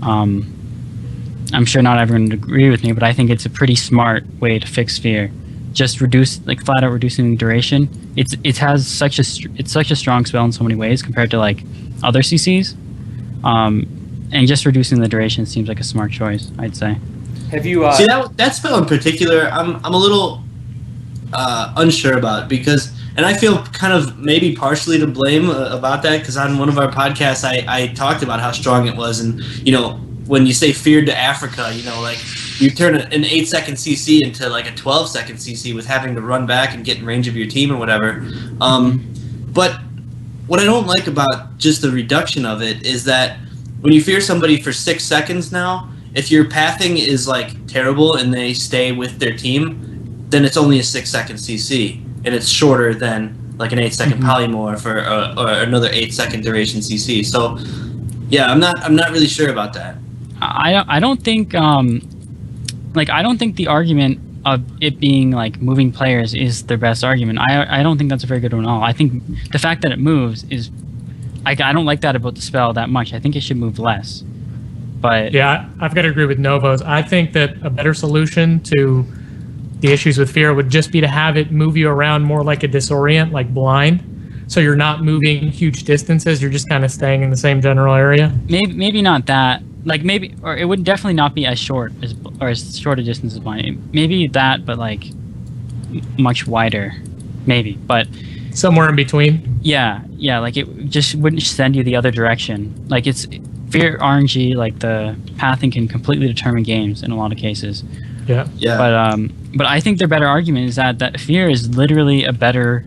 I'm sure not everyone would agree with me, but I think it's a pretty smart way to fix fear. Just flat out reducing the duration. It's such a strong spell in so many ways compared to other CCs, and just reducing the duration seems like a smart choice, I'd say. Have you see that spell in particular? I'm a little unsure about because, and I feel kind of maybe partially to blame about that because on one of our podcasts I talked about how strong it was, and when you say feared to Africa, you turn an 8-second CC into a 12-second CC with having to run back and get in range of your team or whatever. But what I don't like about just the reduction of it is that when you fear somebody for 6 seconds now, if your pathing is terrible and they stay with their team, then it's only a 6-second CC, and it's shorter than an 8-second polymorph or another 8-second duration CC. So yeah, I'm not really sure about that. I don't think I don't think the argument of it being moving players is their best argument. I don't think that's a very good one at all. I think the fact that it moves is I don't like that about the spell that much. I think it should move less. But yeah, I've got to agree with Novoz. I think that a better solution to the issues with fear would just be to have it move you around more like a disorient, like blind. So you're not moving huge distances. You're just kind of staying in the same general area. Maybe not that. Or it would definitely not be as short as short a distance as blind. Maybe that, but much wider, maybe. But somewhere in between. Yeah. It just wouldn't send you the other direction. It's fear RNG. The pathing can completely determine games in a lot of cases. Yeah. But but I think their better argument is that fear is literally a better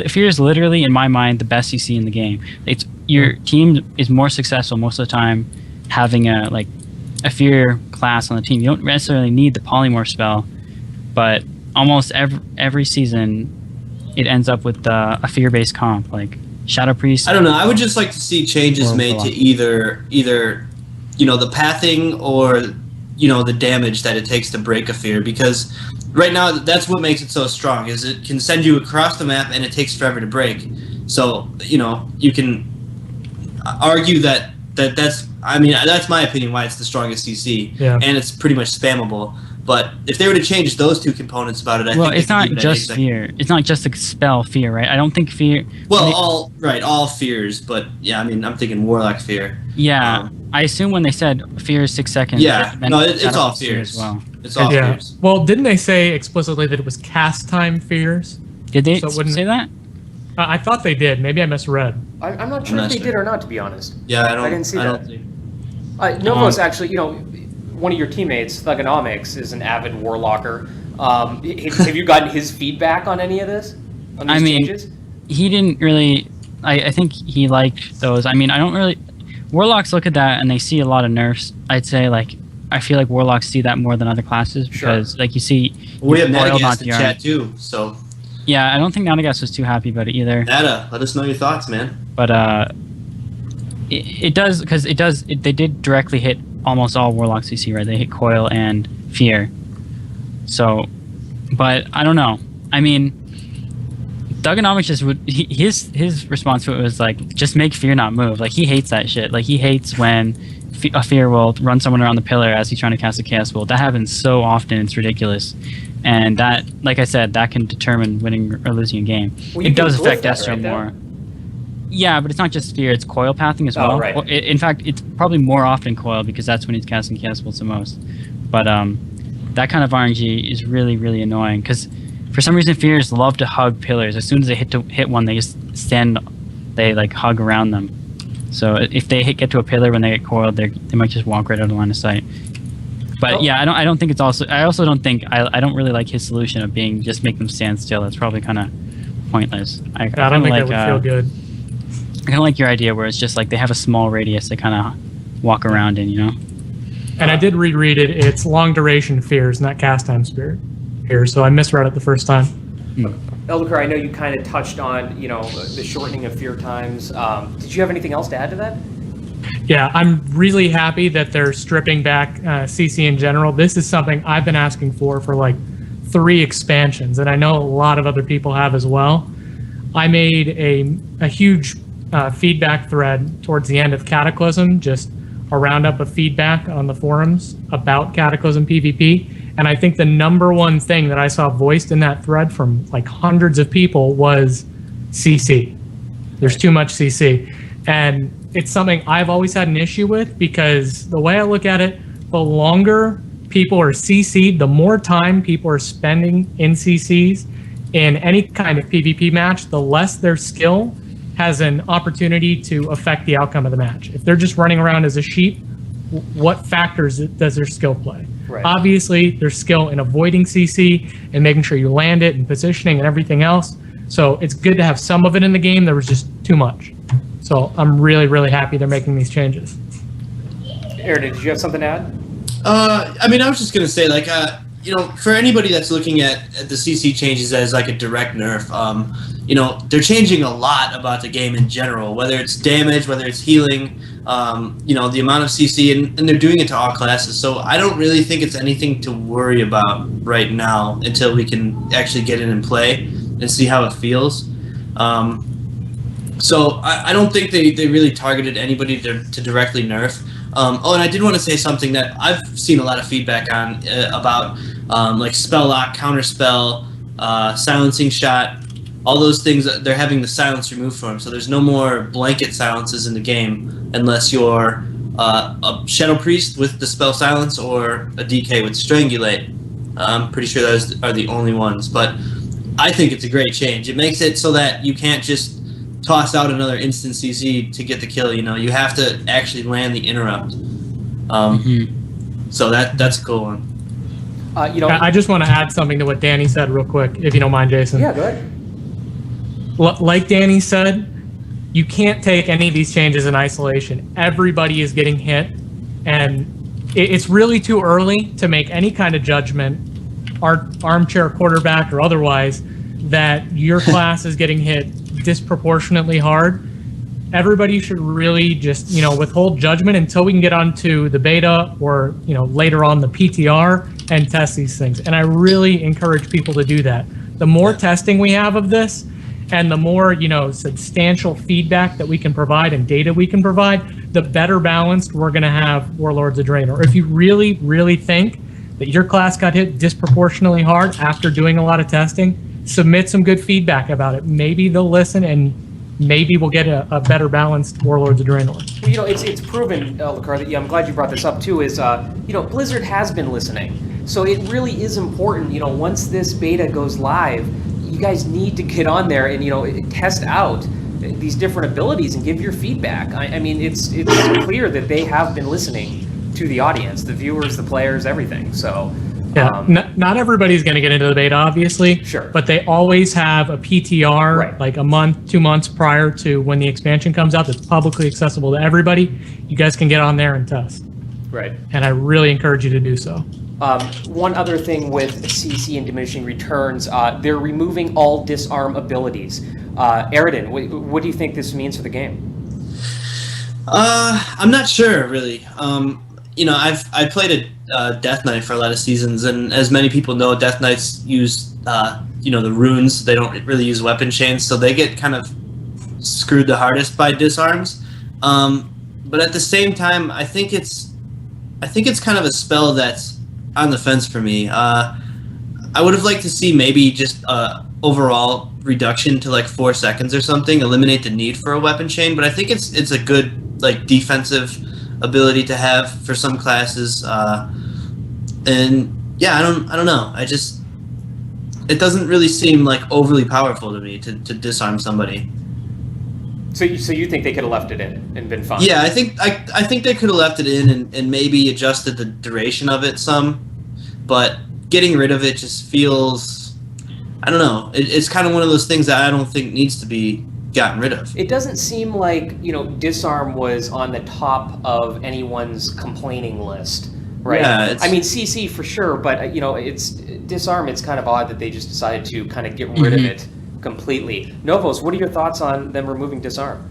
fear is literally in my mind the best CC in the game. It's your team is more successful most of the time having a fear class on the team. You don't necessarily need the polymorph spell, but almost every season it ends up with a fear-based comp like Shadow Priest. I don't know. I would just like to see changes made to either the pathing or the damage that it takes to break a fear, because right now that's what makes it so strong, is it can send you across the map and it takes forever to break. So you can argue that's my opinion why it's the strongest CC, and it's pretty much spammable. But if they were to change those two components about it, I think it's not just fear. It's not just a spell fear, right? I don't think fear. Well, all fears, but yeah, I'm thinking Warlock fear. Yeah, I assume when they said fear is 6 seconds. Yeah, no, it's all fears as well. It's all fears. Well, didn't they say explicitly that it was cast time fears? Did they say that? I thought they did. Maybe I misread. I'm not sure if they did or not, to be honest. Yeah, I didn't see that. Novoz actually, one of your teammates, Thugonomics, is an avid Warlocker. Have you gotten his feedback on any of this? On these changes? He didn't really. I think he liked those. I don't really. Warlocks look at that and they see a lot of nerfs. I'd say I feel like Warlocks see that more than other classes because you see. We have Nadagast in chat too, so. Yeah, I don't think Nadagast was too happy about it either. Nada, let us know your thoughts, man. But it does, because they did directly hit almost all Warlocks you see, right? They hit Coil and Fear. So, but I don't know. Thugonomics his response to it was just make Fear not move. He hates that shit. He hates when a Fear will run someone around the pillar as he's trying to cast a Chaos Bolt. That happens so often, it's ridiculous. And that, like I said, that can determine winning or losing a game. Well, it does affect Destro more. Yeah, but it's not just Fear, it's Coil pathing as well. Oh, right. In fact, it's probably more often Coil because that's when he's casting Chaos Bolts the most. But that kind of RNG is really, really annoying because for some reason Fears love to hug pillars. As soon as they hit one, they just hug around them. So if they get to a pillar when they get coiled, they might just walk right out of the line of sight. But yeah, I don't think it's also. I also don't think I don't really like his solution of being just make them stand still. That's probably kind of pointless. I don't think that would feel good. I kind of like your idea where it's just they have a small radius they kind of walk around in, And I did reread it. It's long duration fears, not cast time spirit here. So I misread it the first time. Eldacar, I know you kind of touched on the shortening of fear times. Did you have anything else to add to that? Yeah, I'm really happy that they're stripping back CC in general. This is something I've been asking for 3 expansions, and I know a lot of other people have as well. I made a huge feedback thread towards the end of Cataclysm, just a roundup of feedback on the forums about Cataclysm PvP. And I think the number one thing that I saw voiced in that thread from hundreds of people was CC. There's too much CC. And it's something I've always had an issue with because the way I look at it, the longer people are CC'd, the more time people are spending in CCs in any kind of PvP match, the less their skill has an opportunity to affect the outcome of the match. If they're just running around as a sheep, what factors does their skill play? Right. Obviously, there's skill in avoiding CC and making sure you land it and positioning and everything else. So it's good to have some of it in the game. There was just too much. So I'm really, really happy they're making these changes. Aaron, did you have something to add? I was just going to say, for anybody that's looking at the CC changes as a direct nerf, they're changing a lot about the game in general, whether it's damage, whether it's healing, the amount of CC, and they're doing it to all classes. So I don't really think it's anything to worry about right now until we can actually get in and play and see how it feels. So I don't think they really targeted anybody to directly nerf. And I did want to say something that I've seen a lot of feedback on about spell lock, counterspell, silencing shot, all those things. They're having the silence removed from them, so there's no more blanket silences in the game unless you're a Shadow Priest with the spell silence or a DK with Strangulate. I'm pretty sure those are the only ones, but I think it's a great change. It makes it so that you can't just toss out another instant CC to get the kill. You have to actually land the interrupt. So that's a cool one. I just want to add something to what Danny said real quick, if you don't mind, Jason. Yeah, go ahead. Like Danny said, you can't take any of these changes in isolation. Everybody is getting hit, and it's really too early to make any kind of judgment, armchair quarterback or otherwise, that your class is getting hit disproportionately hard. Everybody should really just, withhold judgment until we can get onto the beta or, later on the PTR and test these things. And I really encourage people to do that. The more testing we have of this and the more, substantial feedback that we can provide and data we can provide, the better balanced we're going to have Warlords of Draenor. If you really, really think that your class got hit disproportionately hard after doing a lot of testing, submit some good feedback about it. Maybe they'll listen and maybe we'll get a better balanced Warlords of Draenor. It's proven, Lakar, that I'm glad you brought this up too, is, Blizzard has been listening. So it really is important, once this beta goes live, you guys need to get on there and, test out these different abilities and give your feedback. I mean, it's clear that they have been listening to the audience, the viewers, the players, everything. So yeah, not everybody's going to get into the beta, obviously. Sure. But they always have a PTR, right, like a month, 2 months prior to when the expansion comes out. That's publicly accessible to everybody. You guys can get on there and test. Right. And I really encourage you to do so. One other thing with CC and diminishing returns, they're removing all disarm abilities. Armageddon, what do you think this means for the game? I'm not sure, really. I played a Death Knight for a lot of seasons, and as many people know, Death Knights use the runes. They don't really use weapon chains, so they get kind of screwed the hardest by disarms. But at the same time, I think it's kind of a spell that's on the fence for me. I would have liked to see maybe just overall reduction to like 4 seconds or something, eliminate the need for a weapon chain. But I think it's a good defensive ability to have for some classes. And yeah, I don't know. It doesn't really seem like overly powerful to me to disarm somebody. So you think they could have left it in and been fine? Yeah, I think they could have left it in and maybe adjusted the duration of it some, but getting rid of it just feels, I don't know. It's kind of one of those things that I don't think needs to be gotten rid of. It doesn't seem like disarm was on the top of anyone's complaining list, right? Yeah, I mean CC for sure, but it's disarm. It's kind of odd that they just decided to kind of get rid of it completely. Novoz, what are your thoughts on them removing disarm?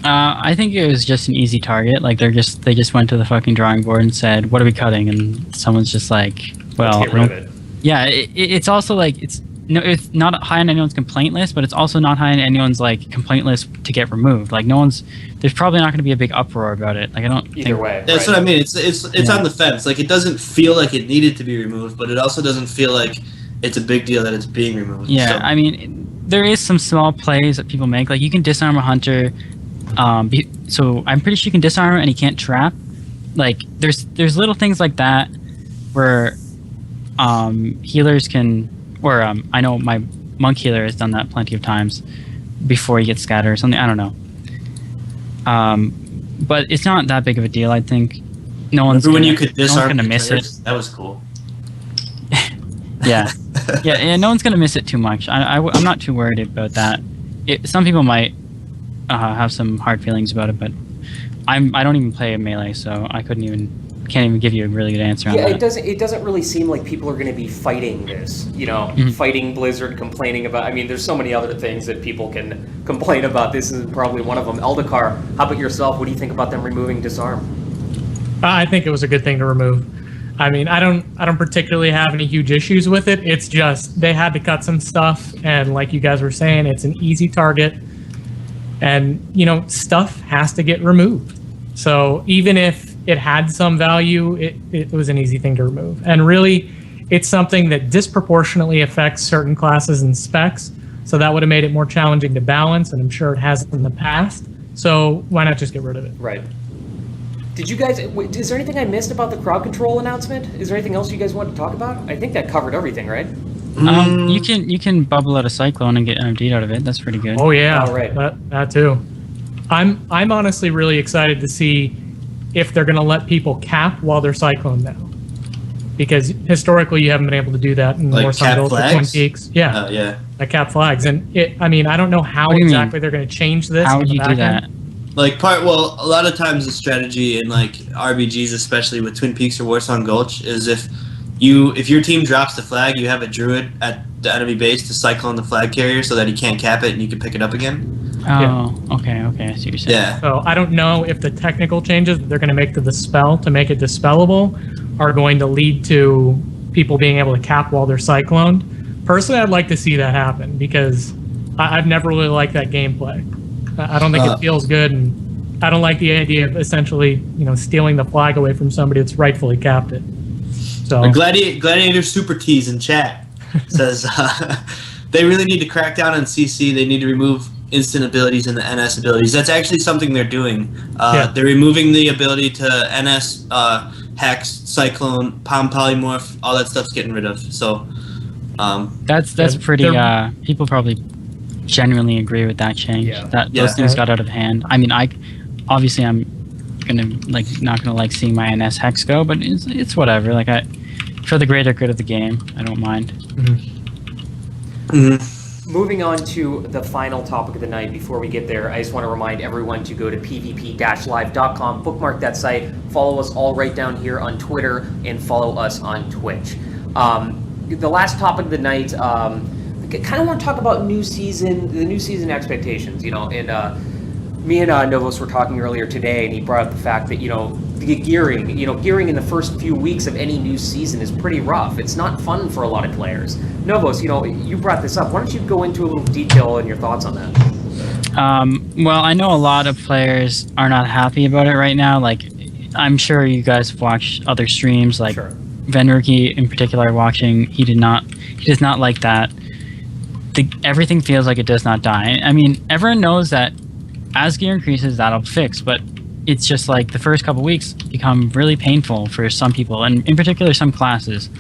I think it was just an easy target. Like they just went to the fucking drawing board and said, "What are we cutting?" And someone's just like, "Well, let's get rid of it." Yeah, it's also like it's not high on anyone's complaint list, but it's also not high on anyone's like complaint list to get removed. Like there's probably not going to be a big uproar about it. Like I don't either way. That's what I mean. It's on the fence. Like it doesn't feel like it needed to be removed, but it also doesn't feel like it's a big deal that it's being removed. Yeah, so. I mean, there is some small plays that people make. Like you can disarm a hunter. So I'm pretty sure you can disarm and he can't trap. Like there's little things like that where healers can, or I know my monk healer has done that plenty of times before he gets scattered or something. I don't know. But it's not that big of a deal. I think no one's when you could disarm gonna miss it. That was cool. Yeah. Yeah, no one's gonna miss it too much. I'm not too worried about that. Some people might have some hard feelings about it, but I don't even play melee, so I can't even give you a really good answer on that. Yeah, it doesn't really seem like people are going to be fighting this, fighting Blizzard, complaining about. I mean, there's so many other things that people can complain about. This is probably one of them. Eldakar, how about yourself? What do you think about them removing disarm? I think it was a good thing to remove. I mean, I don't particularly have any huge issues with it. It's just they had to cut some stuff, and like you guys were saying, it's an easy target, and stuff has to get removed. So even if it had some value, it was an easy thing to remove. And really, it's something that disproportionately affects certain classes and specs. So that would have made it more challenging to balance, and I'm sure it has in the past. So why not just get rid of it? Right. Did you guys, is there anything I missed about the crowd control announcement? Is there anything else you guys wanted to talk about? I think that covered everything, right? You can bubble out a cyclone and get NFD'd out of it. That's pretty good. Oh yeah, oh, right. That too. I'm honestly really excited to see if they're going to let people cap while they're cyclone now, because historically you haven't been able to do that in Like Warsong cap Gulch or Twin flags? Peaks. Yeah, Yeah. like cap flags. And I don't know how What do you mean? exactly they're going to change this. How on would the you back do that? end. Well, a lot of times the strategy in like RBGs, especially with Twin Peaks or Warsong Gulch, is if your team drops the flag, you have a druid at the enemy base to cyclone the flag carrier so that he can't cap it and you can pick it up again. Oh, okay, I see what you're saying. Yeah. So I don't know if the technical changes that they're going to make to the spell to make it dispellable are going to lead to people being able to cap while they're cycloned. Personally, I'd like to see that happen because I've never really liked that gameplay. I don't think it feels good, and I don't like the idea of essentially, stealing the flag away from somebody that's rightfully capped it. So Gladiator Super Tease in chat says they really need to crack down on CC. They need to remove instant abilities and the NS abilities. That's actually something they're doing. They're removing the ability to NS, Hex, Cyclone, Palm Polymorph, all that stuff's getting rid of. So That's pretty. People probably genuinely agree with that change. Yeah. Those things got out of hand. I mean, I'm not gonna seeing my NS Hex go, but it's whatever. For the greater good of the game, I don't mind. Moving on to the final topic of the night. Before we get there, I just want to remind everyone to go to pvp-live.com, bookmark that site, follow us all right down here on Twitter, and follow us on Twitch. The last topic of the night, I kind of want to talk about the new season expectations, and me and Novoz were talking earlier today, and he brought up the fact that, the gearing in the first few weeks of any new season is pretty rough. It's not fun for a lot of players. Novoz, you brought this up. Why don't you go into a little detail and your thoughts on that? Well, I know a lot of players are not happy about it right now. I'm sure you guys have watched other streams, Sure. Venriki in particular watching. He does not like that. Everything feels like it does not die. I mean, everyone knows that as gear increases, that'll fix, but it's just the first couple weeks become really painful for some people, and in particular some classes.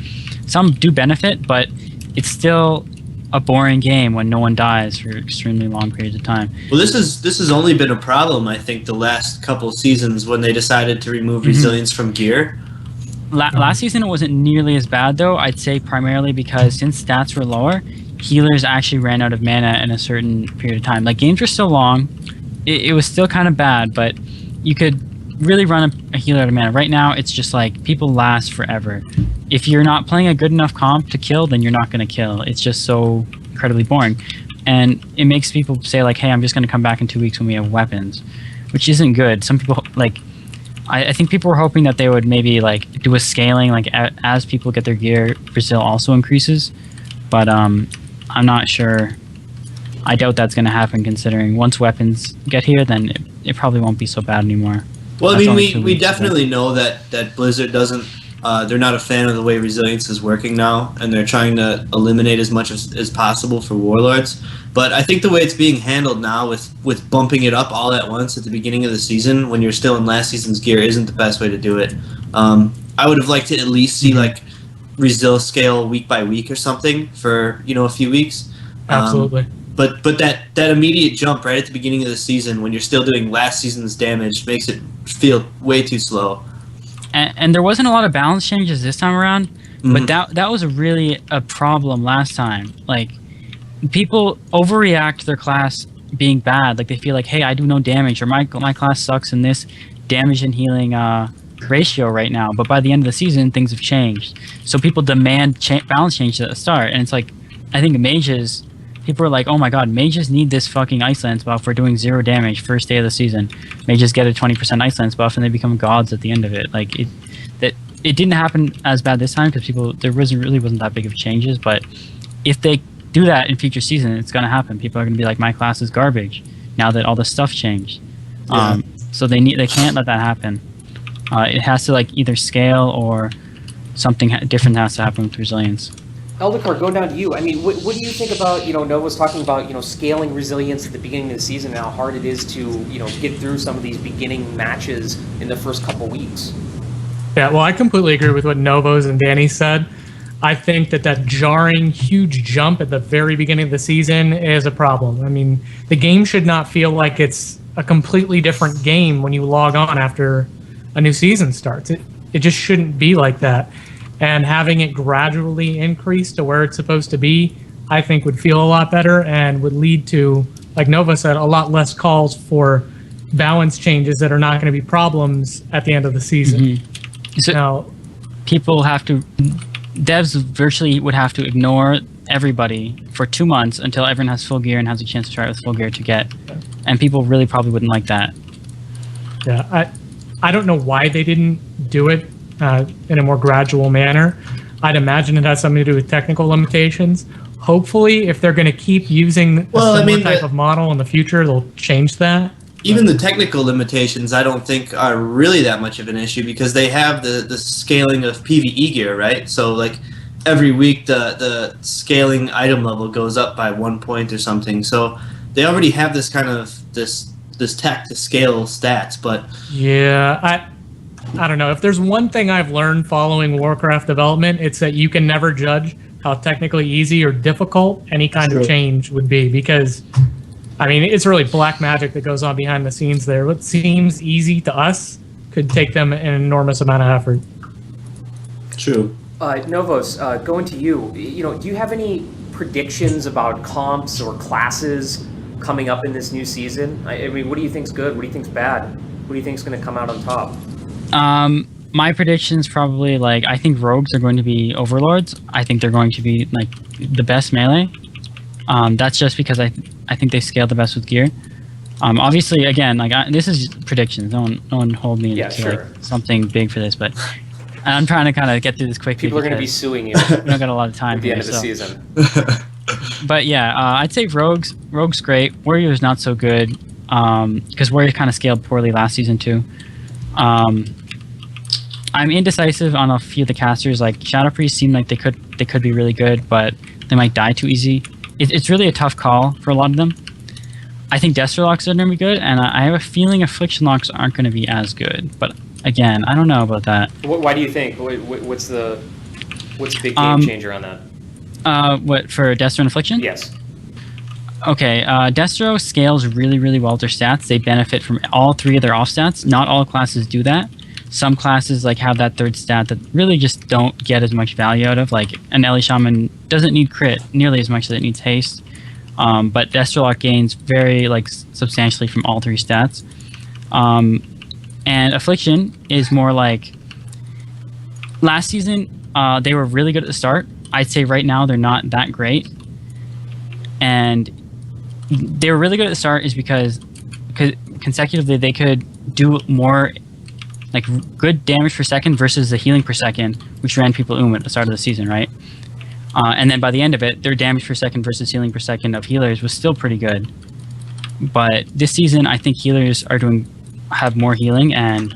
Some do benefit, but it's still a boring game when no one dies for extremely long periods of time. Well, this has only been a problem, I think, the last couple seasons when they decided to remove resilience from gear. Last season it wasn't nearly as bad though. I'd say primarily because since stats were lower, healers actually ran out of mana in a certain period of time. Games were still long. It was still kind of bad, but you could really run a healer out of mana. Right now, it's just people last forever. If you're not playing a good enough comp to kill, then you're not going to kill. It's just so incredibly boring. And it makes people say, hey, I'm just going to come back in 2 weeks when we have weapons, which isn't good. Some people, I think people were hoping that they would maybe, do a scaling, as people get their gear, Brazil also increases. But I'm not sure. I doubt that's going to happen, considering once weapons get here, then it probably won't be so bad anymore. Well, I mean, we definitely know that Blizzard doesn't. They're not a fan of the way resilience is working now, and they're trying to eliminate as much as possible for Warlords. But I think the way it's being handled now, with bumping it up all at once at the beginning of the season when you're still in last season's gear, isn't the best way to do it. I would have liked to at least see Resil scale week by week or something for a few weeks. Absolutely. But that immediate jump right at the beginning of the season when you're still doing last season's damage makes it feel way too slow. And there wasn't a lot of balance changes this time around, but that was really a problem last time. People overreact to their class being bad. They feel hey, I do no damage, or my class sucks in this damage and healing ratio right now. But by the end of the season, things have changed. So people demand balance change at the start, and it's I think mages. People are oh my god, mages need this fucking Ice Lance buff for doing 0 damage first day of the season. Mages get a 20% Ice Lance buff and they become gods at the end of it. It didn't happen as bad this time because there wasn't that big of changes. But if they do that in future season, it's gonna happen. People are gonna be my class is garbage now that all this stuff changed. Yeah. So they can't let that happen. It has to either scale or something different has to happen with resilience. Eldikar, going down to you. I mean, what do you think about, Nova's talking about, scaling resilience at the beginning of the season and how hard it is to, get through some of these beginning matches in the first couple weeks? Yeah, well, I completely agree with what Novoz and Danny said. I think that jarring, huge jump at the very beginning of the season is a problem. I mean, the game should not feel like it's a completely different game when you log on after a new season starts. It just shouldn't be like that. and having it gradually increase to where it's supposed to be, I think would feel a lot better and would lead to, like Nova said, a lot less calls for balance changes that are not going to be problems at the end of the season. So Now, devs virtually would have to ignore everybody for 2 months until everyone has full gear and has a chance to try it with full gear to get. And people really probably wouldn't like that. yeah, I don't know why they didn't do it in a more gradual manner. I'd imagine it has something to do with technical limitations. Hopefully, if they're going to keep using a similar type of model in the future, they'll change that. Even the technical limitations, I don't think are really that much of an issue because they have the scaling of PvE gear, right? So like every week the scaling item level goes up by 1 point or something. So they already have this kind of this tech to scale stats, but Yeah, I don't know. If there's one thing I've learned following Warcraft development, it's that you can never judge how technically easy or difficult any kind of change would be, because I mean, it's really black magic that goes on behind the scenes there. What seems easy to us could take them an enormous amount of effort. true. Novoz, going to you. You know, do you have any predictions about comps or classes coming up in this new season? I mean, what do you think's good? What do you think's bad? What do you think's going to come out on top? My predictions probably, like, I think rogues are going to be overlords. I think they're going to be like the best melee. That's just because I think they scale the best with gear. Obviously, again, like this is predictions. No one hold me to like something big for this, but I'm trying to kind of get through this quickly. People are going to be suing you we don't got a lot of time at the here, end of the season. But yeah, I'd say rogues great. Warrior's not so good because Warrior kind of scaled poorly last season too. I'm indecisive on a few of the casters. Like Shadow Priest seem like they could be really good, but they might die too easy. It's really a tough call for a lot of them. I think Destro Locks are going to be good, and I have a feeling Affliction Locks aren't going to be as good. But again, I don't know about that. Why do you think? What's the big game changer on that? What, for Destro and Affliction? Yes. Okay, Destro scales really, really well with their stats. They benefit from all three of their off stats. Not all classes do that. Some classes like have that third stat that really just don't get as much value out of. Like an Ellie Shaman doesn't need crit nearly as much as it needs haste. But Destrolock gains very substantially from all three stats. And Affliction is more like last season. They were really good at the start. I'd say right now they're not that great. And they were really good at the start is because consecutively they could do more like good damage per second versus the healing per second, which ran people at the start of the season, right? And then by the end of it, their damage per second versus healing per second of healers was still pretty good. But this season, I think healers have more healing, and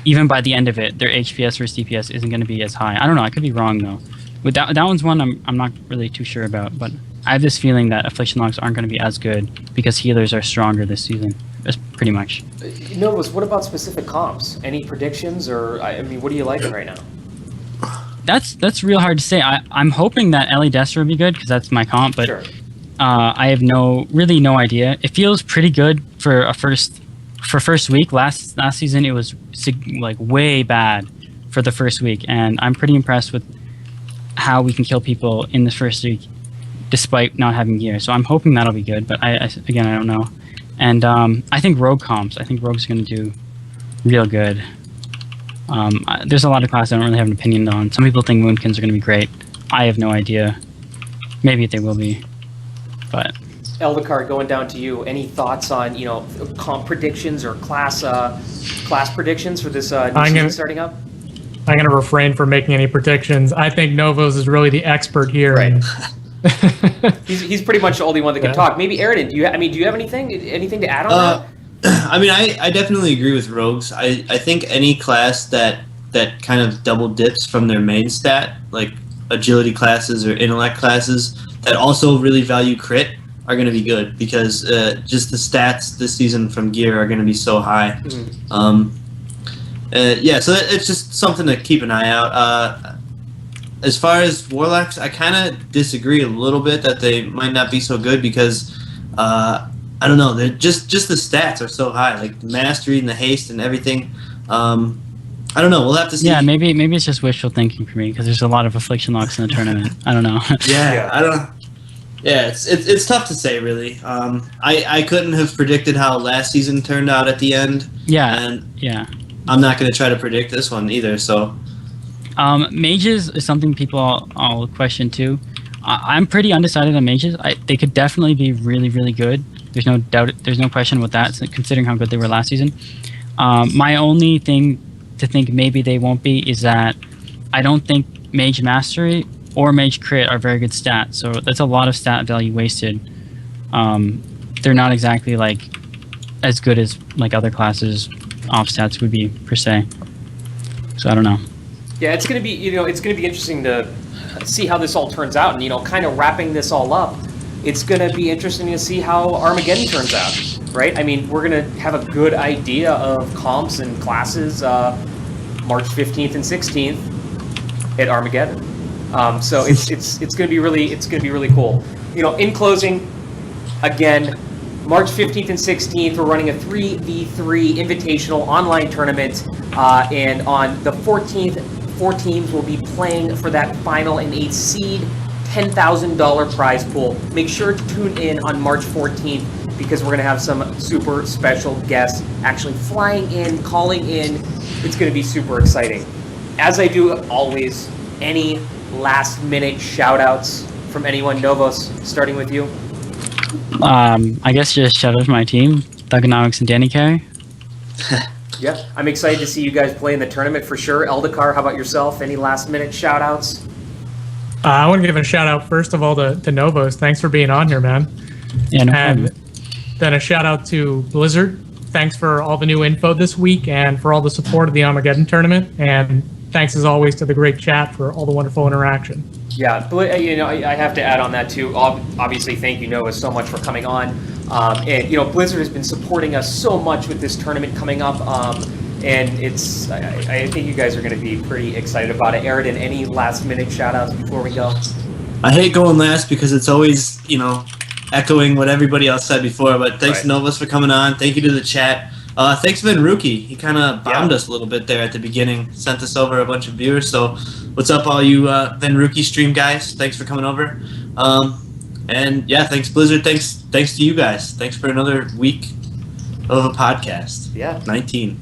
even by the end of it, their HPS versus DPS isn't going to be as high. I don't know. I could be wrong though. With that one's one I'm not really too sure about, but I have this feeling that Affliction Locks aren't going to be as good because healers are stronger this season. That's pretty much. Novoz, what about specific comps? Any predictions, or I mean, what are you liking right now? That's real hard to say. I'm hoping that Ellie Destro will be good because that's my comp, but Sure. I have no idea. It feels pretty good for first week. Last season it was like way bad for the first week, and I'm pretty impressed with how we can kill people in the first week despite not having gear. So I'm hoping that'll be good, but I don't know. And I think rogue comps. I think rogue's going to do real good. There's a lot of classes I don't really have an opinion on. Some people think Moonkins are going to be great. I have no idea. Maybe they will be, but. Eldakar, going down to you. Any thoughts on comp predictions or class predictions for this new season starting up? I'm going to refrain from making any predictions. I think Novoz is really the expert here. Right. he's pretty much the only one that can talk. Maybe Aridin, do you have anything to add on that? I mean, I definitely agree with rogues. I think any class that kind of double dips from their main stat, like agility classes or intellect classes, that also really value crit, are going to be good because just the stats this season from gear are going to be so high. Mm-hmm. So it's just something to keep an eye out. As far as Warlocks, I kind of disagree a little bit that they might not be so good because I don't know. They're just the stats are so high, like the mastery and the haste and everything. I don't know. We'll have to see. Yeah, maybe it's just wishful thinking for me because there's a lot of affliction locks in the tournament. I don't know. Yeah, I don't know. Yeah, it's tough to say, really. I couldn't have predicted how last season turned out at the end. Yeah, And yeah. I'm not going to try to predict this one either, so... Mages is something people all question too. I'm pretty undecided on mages. They could definitely be really, really good. There's no doubt. There's no question with that, considering how good they were last season. My only thing to think maybe they won't be is that I don't think Mage Mastery or Mage Crit are very good stats. So that's a lot of stat value wasted. They're not exactly like as good as like other classes off stats would be per se. So I don't know. Yeah, it's going to be, it's going to be interesting to see how this all turns out, and, kind of wrapping this all up. It's going to be interesting to see how Armageddon turns out, right? I mean, we're going to have a good idea of comps and classes March 15th and 16th at Armageddon. So it's going to be really cool. In closing, again, March 15th and 16th, we're running a 3v3 invitational online tournament, and on the 14th, 4 teams will be playing for that final and 8th seed, $10,000 prize pool. Make sure to tune in on March 14th because we're going to have some super special guests actually flying in, calling in. It's going to be super exciting. As I do always, any last minute shout outs from anyone? Novoz, starting with you. I guess just shout out to my team, Thugonomics and Danny Carey. Yeah, I'm excited to see you guys play in the tournament for sure. Eldakar, how about yourself? Any last minute shout outs? I want to give a shout out first of all to Novoz. Thanks for being on here, man. Yeah, no And problem. then a shout out to Blizzard. Thanks for all the new info this week and for all the support of the Armageddon tournament. And thanks as always to the great chat for all the wonderful interaction. Yeah, I have to add on that too. Obviously, thank you, Noah, so much for coming on. And Blizzard has been supporting us so much with this tournament coming up, and I think you guys are going to be pretty excited about it. Aridin, any last minute shout outs before we go? I hate going last because it's always, echoing what everybody else said before, but thanks to Novoz for coming on. Thank you to the chat. Thanks to Rookie. He kind of bombed us a little bit there at the beginning, sent us over a bunch of viewers. So what's up, all you Rookie stream guys? Thanks for coming over. And yeah, thanks Blizzard. Thanks to you guys. Thanks for another week of a podcast. Yeah. 19.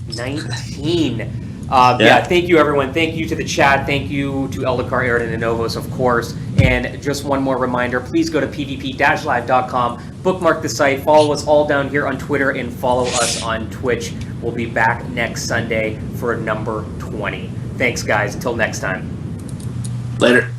Yeah, thank you, everyone. Thank you to the chat. Thank you to Eldakar, Aridin, and Novoz, of course. And just one more reminder, please go to pvp-live.com, bookmark the site, follow us all down here on Twitter, and follow us on Twitch. We'll be back next Sunday for number 20. Thanks, guys. Until next time. Later.